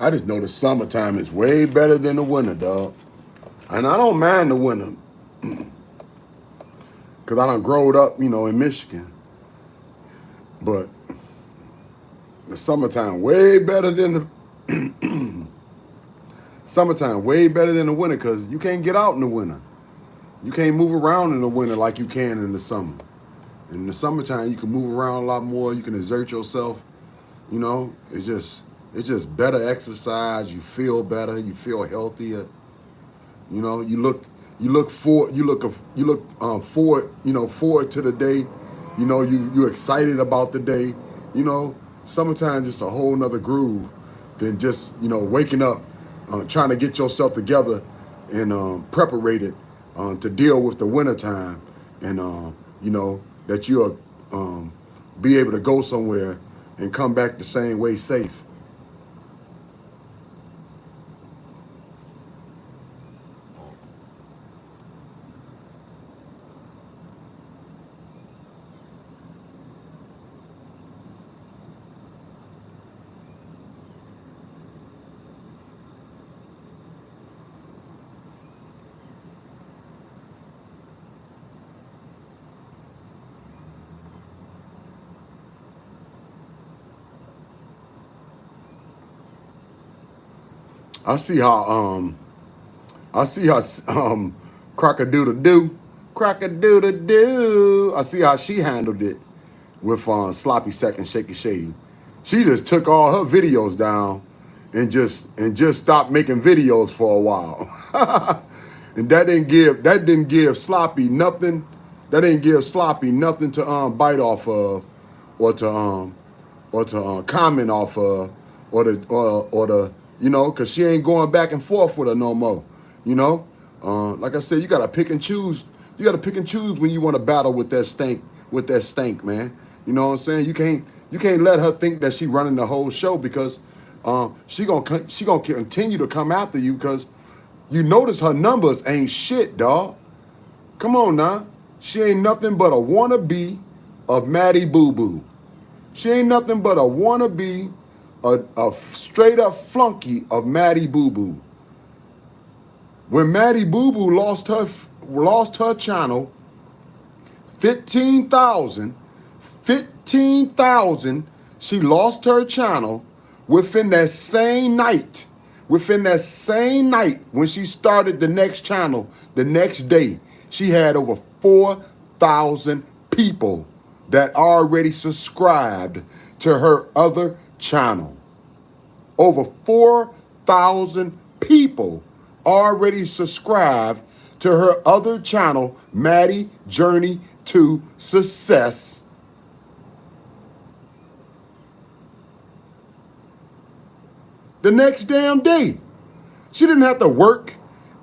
I just know the summertime is way better than the winter, dog. And I don't mind the winter. Because I done growed up, in Michigan. But the summertime way better than the summertime way better than the winter because you can't get out in the winter. You can't move around in the winter like you can in the summer. In the summertime, you can move around a lot more. You can exert yourself. It's just better exercise. You feel better. You feel healthier. You look forward to the day. You're excited about the day. Summertime just a whole nother groove than just waking up, trying to get yourself together and preparated to deal with the wintertime, and that you'll be able to go somewhere and come back the same way safe. I see how Crock-a-doodle-doo. I see how she handled it with Sloppy Second Shaky Shady. She just took all her videos down and just stopped making videos for a while. And that didn't give Sloppy nothing. That didn't give Sloppy nothing to bite off of or to comment off of or to because she ain't going back and forth with her no more. Like I said, you gotta pick and choose. You gotta pick and choose when you want to battle with that stank, man. You know what I'm saying? You can't let her think that she running the whole show because she gonna continue to come after you because you notice her numbers ain't shit, dog. Come on now, she ain't nothing but a wannabe of Maddie Boo Boo. She ain't nothing but a wannabe. A straight up flunky of Maddie Boo Boo. When Maddie Boo Boo lost her channel, 15,000, she lost her channel within that same night. Within that same night when she started the next channel, the next day, she had over 4,000 people that already subscribed to her other channel. Over 4,000 people already subscribed to her other channel, Maddie Journey to Success. The next damn day. She didn't have to work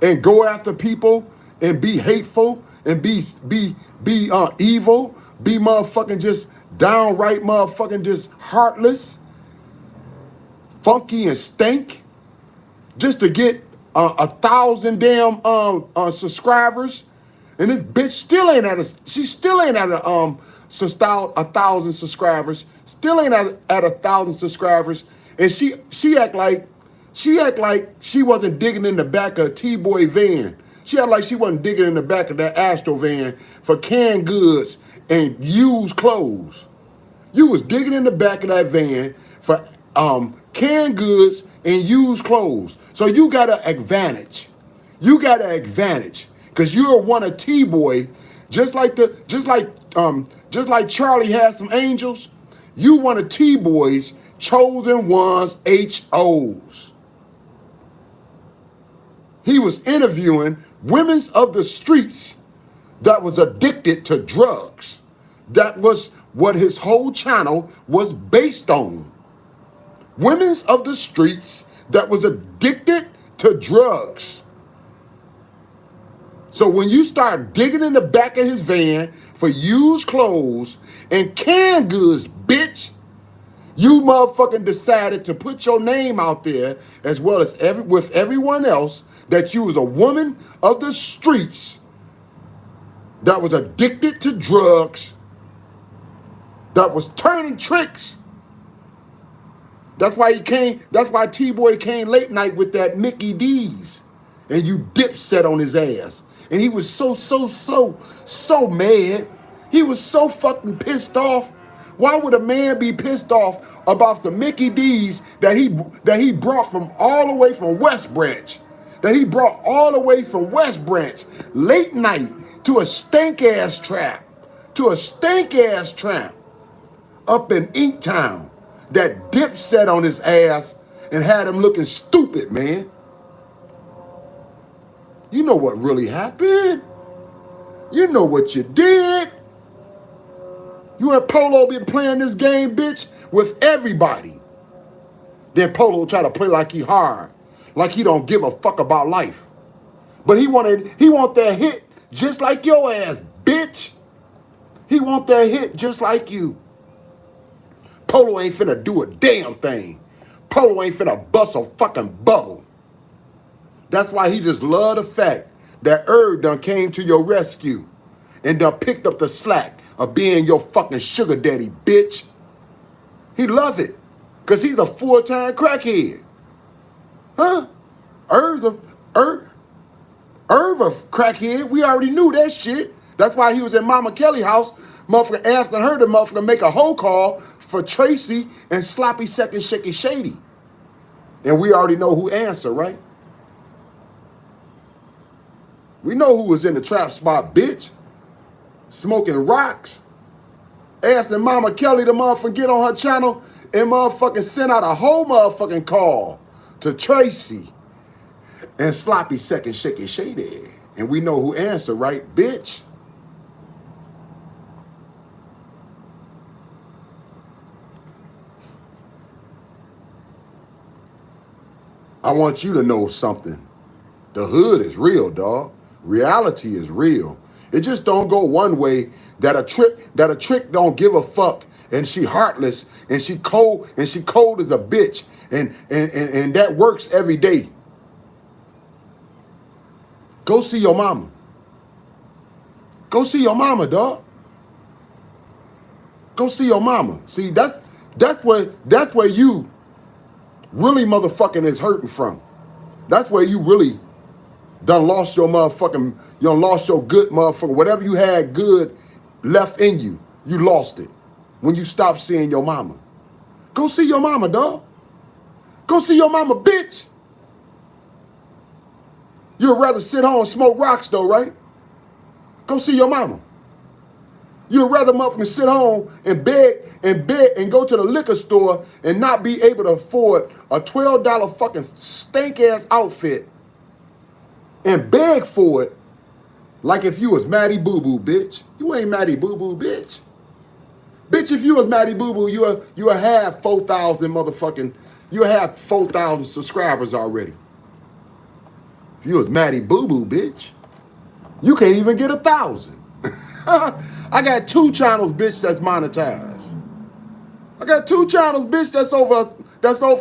and go after people and be hateful and be evil, be motherfucking just downright motherfucking just heartless, funky and stink, just to get 1,000 damn subscribers, and this bitch still ain't at she still ain't at 1,000 subscribers, still ain't at 1,000 subscribers, and she act like she wasn't digging in the back of a T-Boy van. She act like she wasn't digging in the back of that Astro van for canned goods and used clothes. You was digging in the back of that van for canned goods and used clothes. So you got an advantage. You got an advantage because you're one of T-Boy, just like Charlie had some angels. You one of T-Boy's chosen ones, HOs. He was interviewing women of the streets that was addicted to drugs. That was what his whole channel was based on. Women of the streets that was addicted to drugs. So when you start digging in the back of his van for used clothes and canned goods, bitch, you motherfucking decided to put your name out there as well as with everyone else that you was a woman of the streets that was addicted to drugs, that was turning tricks. That's why T-Boy came late night with that Mickey D's and you dipset on his ass. And he was so mad. He was so fucking pissed off. Why would a man be pissed off about some Mickey D's that he brought from all the way from West Branch? That he brought all the way from West Branch late night to a stank-ass trap. To a stank-ass trap up in Inktown that dipset on his ass and had him looking stupid, man. You know what really happened. You know what you did. You and Polo been playing this game, bitch, with everybody. Then Polo try to play like he hard, like he don't give a fuck about life. But he want that hit just like your ass, bitch. He want that hit just like you. Polo ain't finna do a damn thing. Polo ain't finna bust a fucking bubble. That's why he just love the fact that Herb done came to your rescue and done picked up the slack of being your fucking sugar daddy, bitch. He love it because he's a full-time crackhead. Huh? Herb's a crackhead. We already knew that shit. That's why he was at Mama Kelly's house, motherfucker asking her to motherfucker make a whole call for Tracy and Sloppy Second Shaky Shady. And we already know who answered, right? We know who was in the trap spot, bitch. Smoking rocks. Asking Mama Kelly to motherfucker get on her channel and motherfucking send out a whole motherfucking call to Tracy and Sloppy Second Shaky Shady. And we know who answered, right, bitch? I want you to know something. The hood is real, dog. Reality is real. It just don't go one way. That a trick don't give a fuck, and she heartless, and she cold as a bitch, and that works every day. Go see your mama. Go see your mama, dog. Go see your mama. See, that's where you really motherfucking is hurting from. That's where you really done lost your motherfucking, you done lost your good motherfucker. Whatever you had good left in you, you lost it when you stopped seeing your mama. Go see your mama, dog. Go see your mama, bitch. You'd rather sit home and smoke rocks though, right? Go see your mama. You'd rather motherfucking sit home and beg and go to the liquor store and not be able to afford a $12 fucking stank-ass outfit and beg for it like if you was Maddie Boo Boo, bitch. You ain't Maddie Boo Boo, bitch. Bitch, if you was Maddie Boo Boo, you have 4,000 motherfucking, you have 4,000 subscribers already. If you was Maddie Boo Boo, bitch, you can't even get 1,000. I got 2 channels, bitch, that's monetized. I got 2 channels, bitch, that's over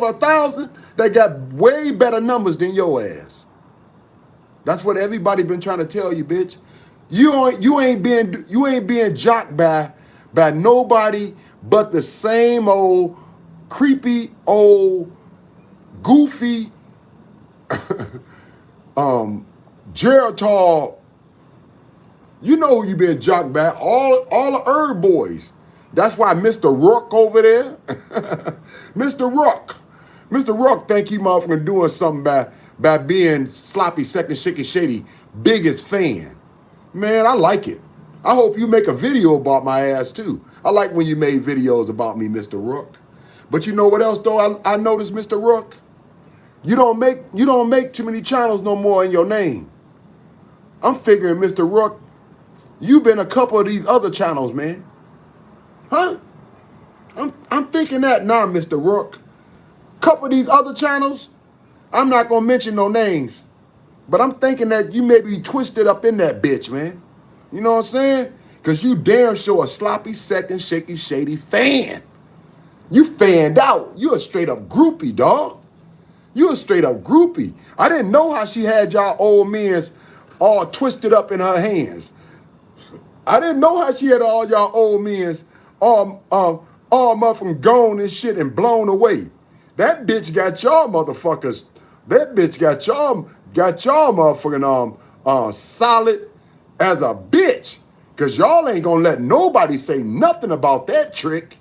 1,000 that got way better numbers than your ass. That's what everybody been trying to tell you, bitch. You ain't being jocked by nobody but the same old creepy old goofy Geritol. You know who you been jocked by. All the herb boys. That's why Mr. Rook over there, Mr. Rook think he motherfucking doing something by being sloppy second shaky shady biggest fan. Man, I like it. I hope you make a video about my ass too. I like when you made videos about me, Mr. Rook. But you know what else though? I noticed, Mr. Rook, you don't make too many channels no more in your name. I'm figuring, Mr. Rook, you been a couple of these other channels, man. Huh? I'm thinking that now, Mr. Rook. Couple of these other channels, I'm not gonna mention no names, but I'm thinking that you may be twisted up in that bitch, man. You know what I'm saying? Because you damn sure a sloppy second shaky shady fan. You fanned out. You a straight up groupie, dog. You a straight up groupie. I didn't know how she had y'all old men's all twisted up in her hands. I didn't know how she had all y'all old men's all motherfucking gone and shit and blown away. That bitch got y'all motherfuckers. That bitch got y'all motherfucking solid as a bitch. Cause y'all ain't gonna let nobody say nothing about that trick.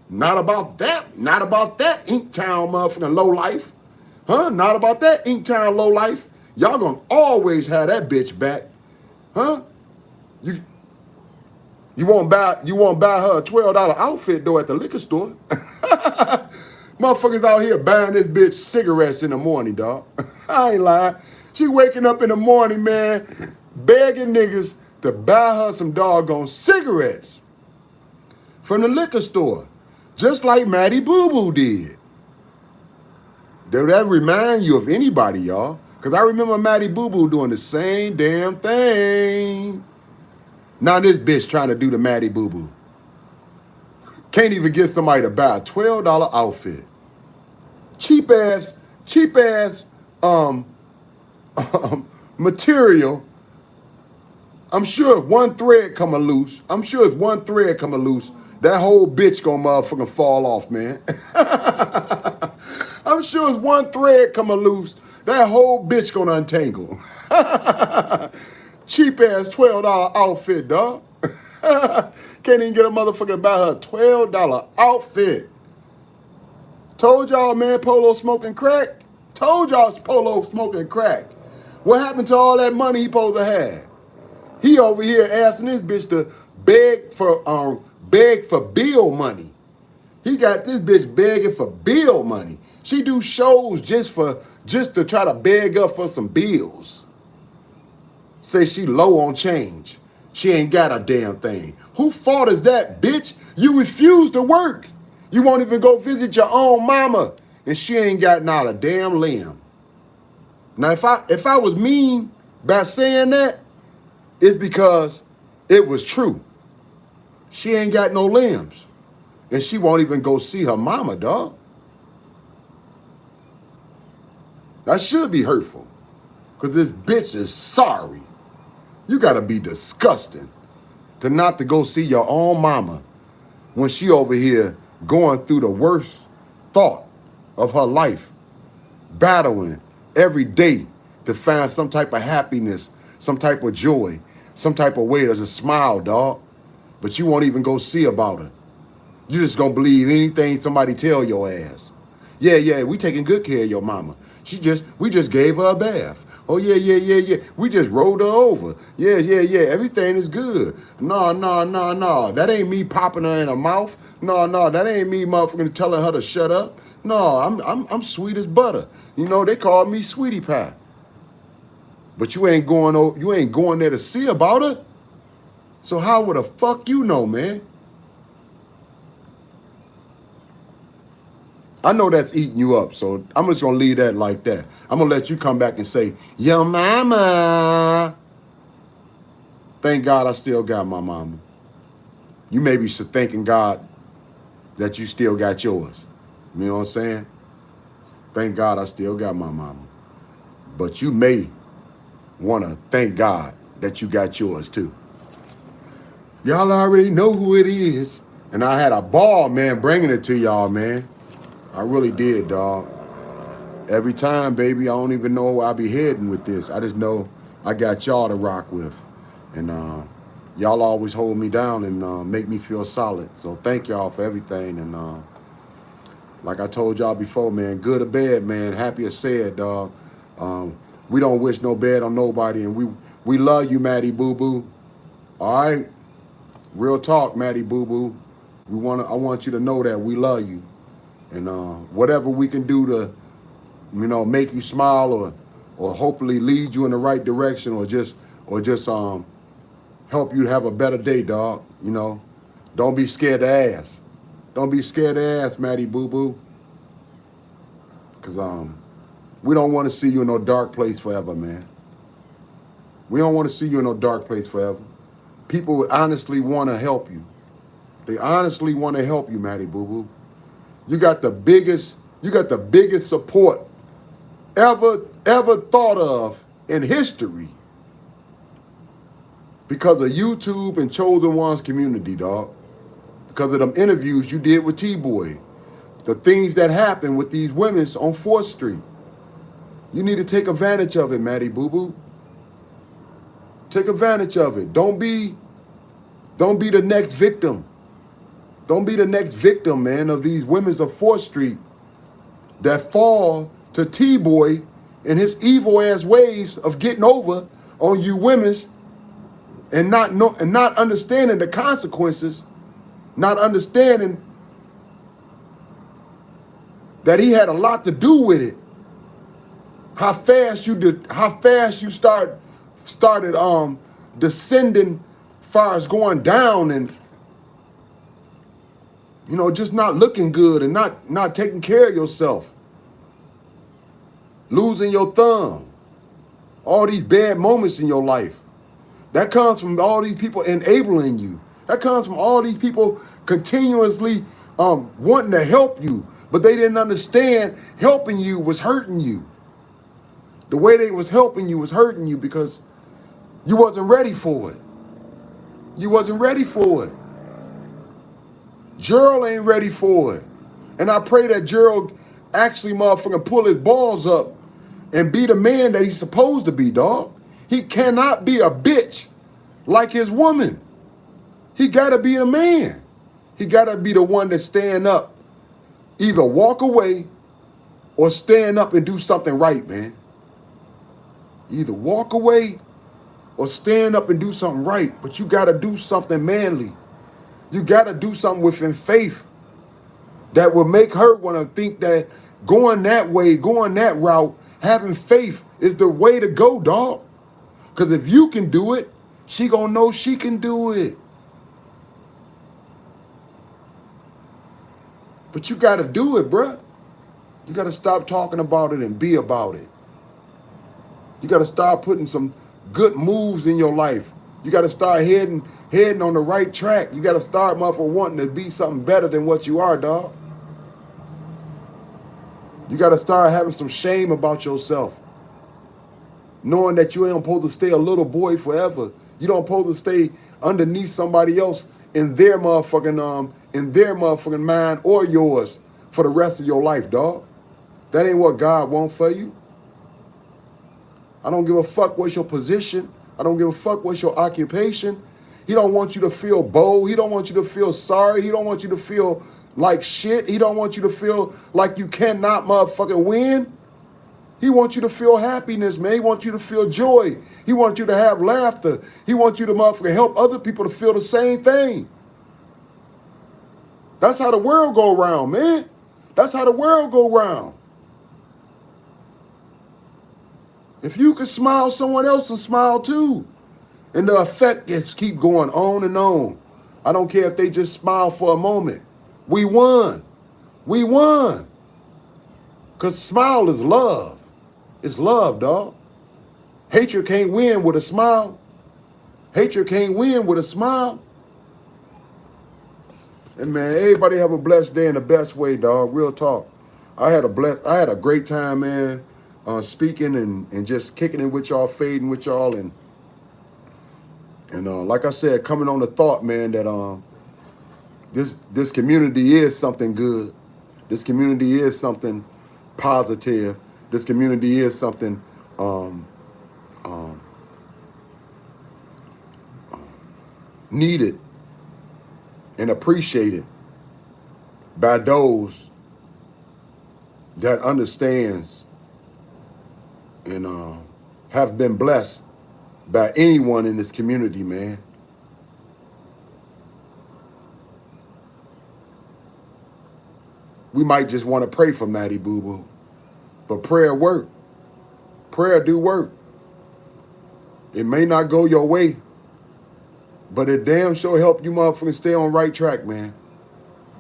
Not about that. Not about that Inktown motherfucking low life. Huh? Not about that Inktown low life. Y'all gonna always have that bitch back. Huh? You won't buy her a $12 outfit though at the liquor store. Motherfuckers out here buying this bitch cigarettes in the morning, dog. I ain't lying. She waking up in the morning, man, begging niggas to buy her some doggone cigarettes from the liquor store. Just like Maddie Boo Boo did. Does that remind you of anybody, y'all? Because I remember Maddie Boo Boo doing the same damn thing. Now this bitch trying to do the Maddie Boo Boo. Can't even get somebody to buy a $12 outfit. Cheap ass material. I'm sure if one thread come loose, that whole bitch gonna motherfucking fall off, man. I'm sure if one thread come loose, that whole bitch gonna untangle. Cheap ass $12 outfit, dog. Can't even get a motherfucker to buy her a $12 outfit. Told y'all, man, Polo smoking crack. Told y'all Polo smoking crack. What happened to all that money he supposed to have? He over here asking this bitch to beg for bill money. He got this bitch begging for bill money. She do shows just to try to beg up for some bills. Say she low on change. She ain't got a damn thing. Who fault is that, bitch? You refuse to work. You won't even go visit your own mama, and she ain't got not a damn limb. Now, if I was mean by saying that, it's because it was true. She ain't got no limbs, and she won't even go see her mama, dog. That should be hurtful, because this bitch is sorry. You gotta be disgusting to not to go see your own mama when she over here going through the worst thought of her life, battling every day to find some type of happiness, some type of joy, some type of way to smile, dog. But you won't even go see about her. You just gonna believe anything somebody tell your ass. Yeah, we taking good care of your mama. We just gave her a bath. Oh, yeah. We just rolled her over. Yeah. Everything is good. No. That ain't me popping her in her mouth. No. That ain't me motherfucking telling her to shut up. No, I'm sweet as butter. You know, they call me Sweetie Pie. But you ain't going there to see about her. So how would the fuck you know, man? I know that's eating you up, so I'm just going to leave that like that. I'm going to let you come back and say, yo, mama. Thank God I still got my mama. You maybe should thanking God that you still got yours. You know what I'm saying? Thank God I still got my mama. But you may want to thank God that you got yours too. Y'all already know who it is. And I had a ball, man, bringing it to y'all, man. I really did, dog. Every time, baby, I don't even know where I'll be heading with this. I just know I got y'all to rock with. And y'all always hold me down and make me feel solid. So thank y'all for everything. And like I told y'all before, man, good or bad, man, happy or sad, dog. We don't wish no bad on nobody. And we love you, Maddie Boo-Boo. All right? Real talk, Maddie Boo-Boo. I want you to know that we love you. And whatever we can do to, make you smile or hopefully lead you in the right direction or just help you to have a better day, dog. Don't be scared to ask. Don't be scared to ask, Maddie Boo-Boo. Because we don't want to see you in no dark place forever, man. We don't want to see you in no dark place forever. People honestly want to help you. They honestly want to help you, Maddie Boo-Boo. You got the biggest support ever thought of in history because of YouTube and Chosen One's community, dog. Because of them interviews you did with T-Boy. The things that happen with these women on 4th Street. You need to take advantage of it, Maddie Boo-Boo. Take advantage of it. Don't be the next victim. Don't be the next victim, man, of these women of 4th Street that fall to T-Boy and his evil-ass ways of getting over on you women's and not understanding the consequences, not understanding that he had a lot to do with it. How fast you started descending far as going down and just not looking good and not taking care of yourself. Losing your thumb. All these bad moments in your life. That comes from all these people enabling you. That comes from all these people continuously wanting to help you, but they didn't understand helping you was hurting you. The way they was helping you was hurting you because you wasn't ready for it. You wasn't ready for it. Gerald ain't ready for it. And I pray that Gerald actually motherfucking pull his balls up and be the man that he's supposed to be, dog. He cannot be a bitch like his woman. He gotta be a man. He gotta be the one that stand up. Either walk away or stand up and do something right, man. Either walk away or stand up and do something right. But you gotta do something manly. You gotta do something within faith that will make her want to think that going that way, going that route, having faith is the way to go, dog. Because if you can do it, she gonna know she can do it. But you gotta do it, bruh. You gotta stop talking about it and be about it. You gotta start putting some good moves in your life. You gotta start heading on the right track. You gotta start, motherfucker, wanting to be something better than what you are, dog. You gotta start having some shame about yourself. Knowing that you ain't supposed to stay a little boy forever. You don't supposed to stay underneath somebody else in their motherfucking mind or yours for the rest of your life, dog. That ain't what God wants for you. I don't give a fuck what's your position. I don't give a fuck what's your occupation. He don't want you to feel bold. He don't want you to feel sorry. He don't want you to feel like shit. He don't want you to feel like you cannot motherfucking win. He wants you to feel happiness, man. He wants you to feel joy. He wants you to have laughter. He wants you to motherfucking help other people to feel the same thing. That's how the world go round, man. That's how the world go round. If you can smile, someone else will smile too. And the effect just keep going on and on. I don't care if they just smile for a moment. We won. We won. Because smile is love. It's love, dog. Hatred can't win with a smile. Hatred can't win with a smile. And man, everybody have a blessed day in the best way, dog. Real talk. I had a great time, man, speaking and just kicking it with y'all, fading with y'all, and like I said, coming on the thought, man, that this community is something good. This community is something positive. This community is something um, um, needed and appreciated by those that understands and have been blessed by anyone in this community, man. We might just want to pray for Maddie Boo Boo, but prayer work. Prayer do work. It may not go your way, but it damn sure help you motherfuckers stay on the right track, man.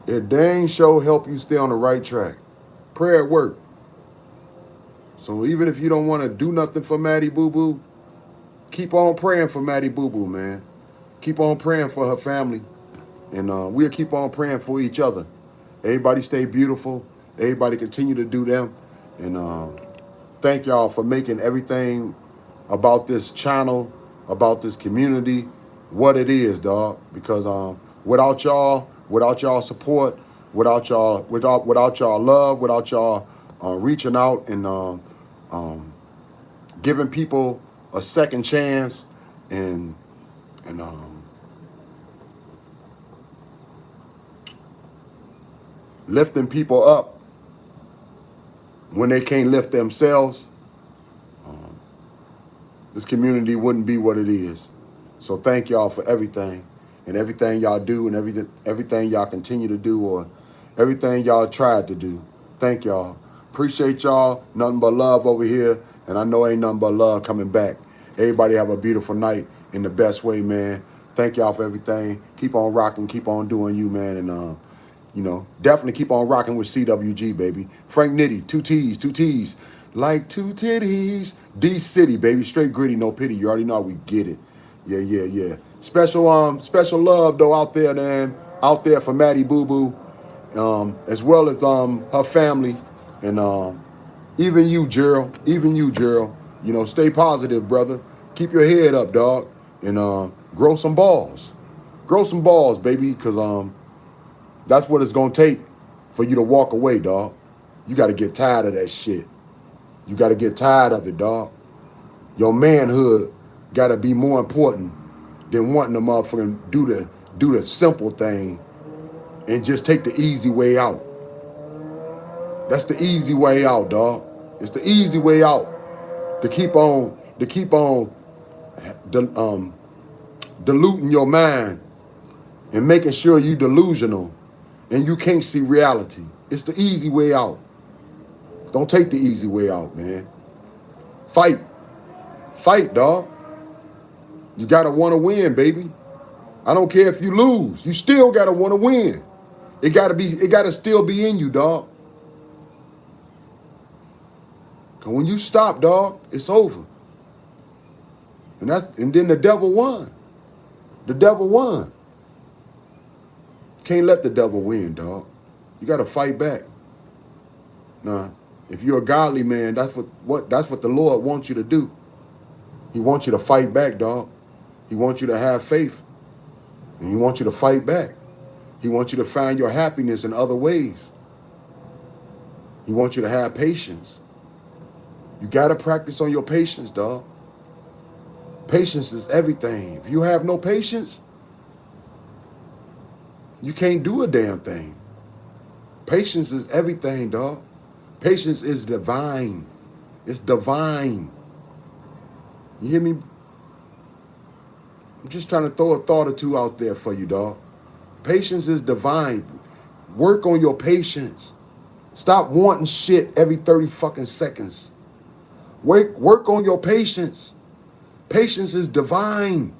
It dang sure help you stay on the right track. Prayer work. So even if you don't want to do nothing for Maddie Boo Boo, keep on praying for Maddie Boo Boo, man. Keep on praying for her family. And we'll keep on praying for each other. Everybody stay beautiful. Everybody continue to do them. And thank y'all for making everything about this channel, about this community, what it is, dog. Because without y'all support, without y'all love, without y'all reaching out and giving people a second chance and lifting people up when they can't lift themselves, this community wouldn't be what it is. So thank y'all for everything and everything y'all do and everything y'all continue to do or everything y'all tried to do. Thank y'all. Appreciate y'all. Nothing but love over here. And I know ain't nothing but love coming back. Everybody have a beautiful night in the best way, man. Thank y'all for everything. Keep on rocking. Keep on doing you, man. And definitely keep on rocking with CWG, baby. Frank Nitty, two T's, like two titties. D City, baby, straight gritty, no pity. You already know how we get it. Yeah. Special love though out there, man. Out there for Maddie Boo Boo, as well as her family, and even you, Gerald. Stay positive, brother. Keep your head up, dog, and grow some balls. Grow some balls, baby, because that's what it's going to take for you to walk away, dog. You got to get tired of that shit. You got to get tired of it, dog. Your manhood got to be more important than wanting to motherfucking do the simple thing and just take the easy way out. That's the easy way out, dog. It's the easy way out to keep on diluting your mind and making sure you delusional and you can't see reality. It's the easy way out. Don't take the easy way out, man. Fight, dog. You gotta want to win, baby. I don't care if you lose. You still gotta want to win. It gotta still be in you, dog. Cause when you stop, dog, it's over. And then the devil won. The devil won. Can't let the devil win, dog. You gotta fight back. Nah, if you're a godly man, that's what the Lord wants you to do. He wants you to fight back, dog. He wants you to have faith. And he wants you to fight back. He wants you to find your happiness in other ways. He wants you to have patience. You gotta practice on your patience, dog. Patience is everything. If you have no patience, you can't do a damn thing. Patience is everything, dog. Patience is divine. It's divine. You hear me? I'm just trying to throw a thought or two out there for you, dog. Patience is divine. Work on your patience. Stop wanting shit every 30 fucking seconds. Work on your patience. Patience is divine.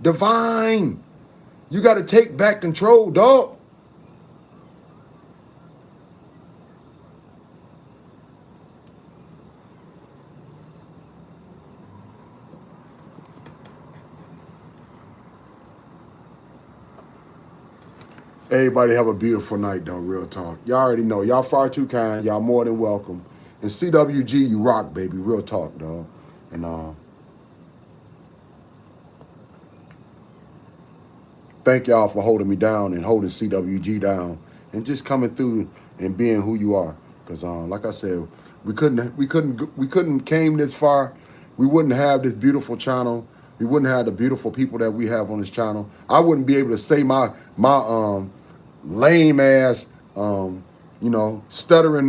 Divine. You got to take back control, dog. Everybody have a beautiful night, though. Real talk. Y'all already know. Y'all far too kind. Y'all more than welcome. And CWG, you rock, baby. Real talk, dog. And thank y'all for holding me down and holding CWG down and just coming through and being who you are. Because like I said, we couldn't came this far. We wouldn't have this beautiful channel. We wouldn't have the beautiful people that we have on this channel. I wouldn't be able to say my lame ass, stuttering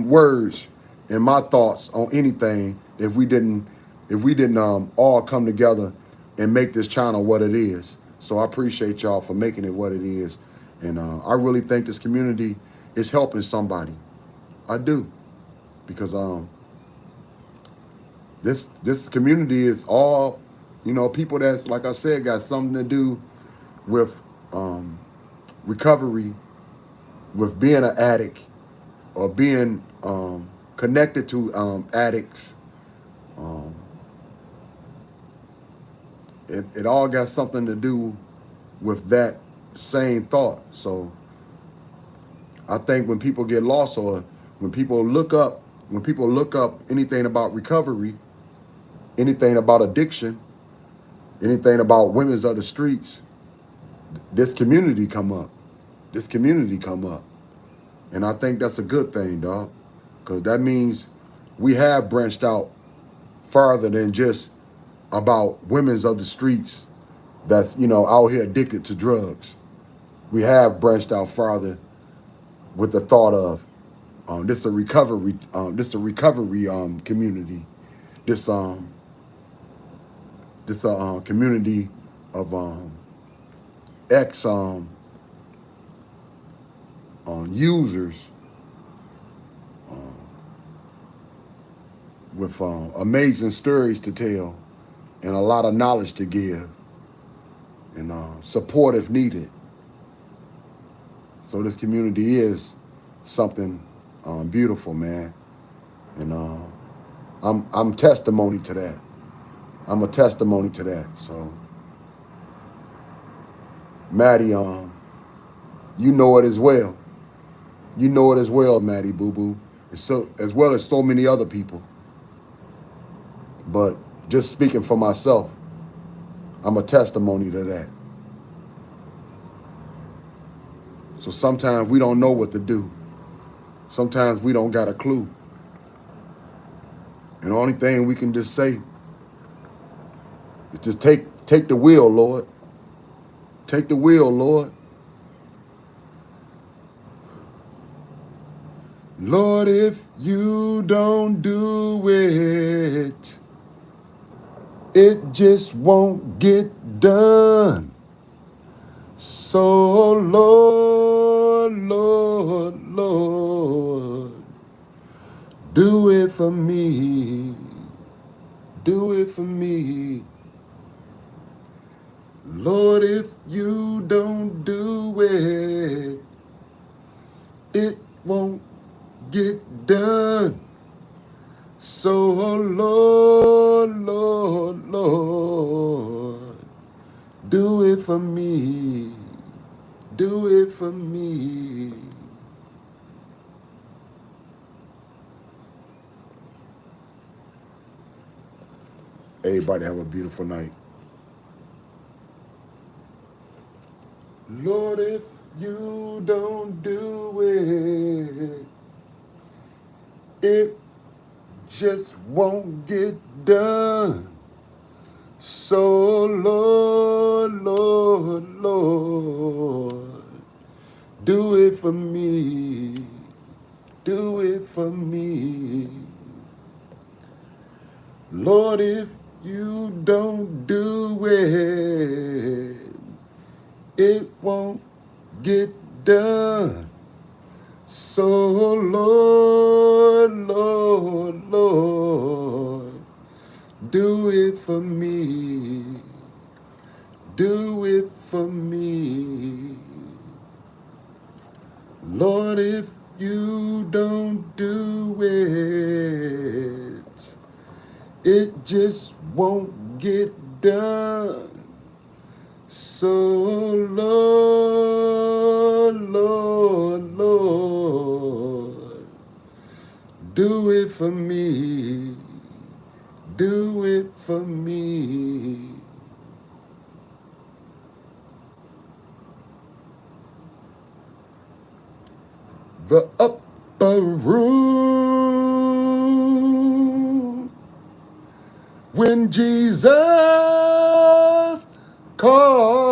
words and my thoughts on anything if we didn't all come together and make this channel what it is. So I appreciate y'all for making it what it is. And I really think this community is helping somebody. I do. Because this community is all, people that's, like I said, got something to do with recovery, with being an addict or being connected to addicts. It all got something to do with that same thought. So I think when people get lost or when people look up anything about recovery, anything about addiction, anything about women's of the streets, this community come up. And I think that's a good thing, dog, because that means we have branched out farther than just about women's of the streets that's, out here addicted to drugs. We have branched out farther with the thought of this a recovery community. This community of ex users with amazing stories to tell and a lot of knowledge to give and support if needed. So this community is something beautiful, man. And I'm testimony to that. I'm a testimony to that. So Maddie, you know it as well. You know it as well, Maddie Boo Boo. So as well as so many other people. But just speaking for myself, I'm a testimony to that. So sometimes we don't know what to do. Sometimes we don't got a clue. And the only thing we can just say is just take the wheel, Lord. Take the wheel, Lord. Lord, if you don't do it, it just won't get done. So, Lord, Lord, Lord, do it for me. Do it for me. Lord, if you don't do it, it won't get done. So, Lord, Lord, Lord, do it for me. Do it for me. Everybody have a beautiful night. Lord, if you don't do it, it just won't get done. So, Lord, Lord, Lord, do it for me. Do it for me. Lord, if you don't do it, it won't get done. So, Lord, Lord, Lord, do it for me. Do it for me. Lord, if you don't do it, it just won't get done. So, Lord, Do it for me. Do it for me. The upper room. When Jesus called.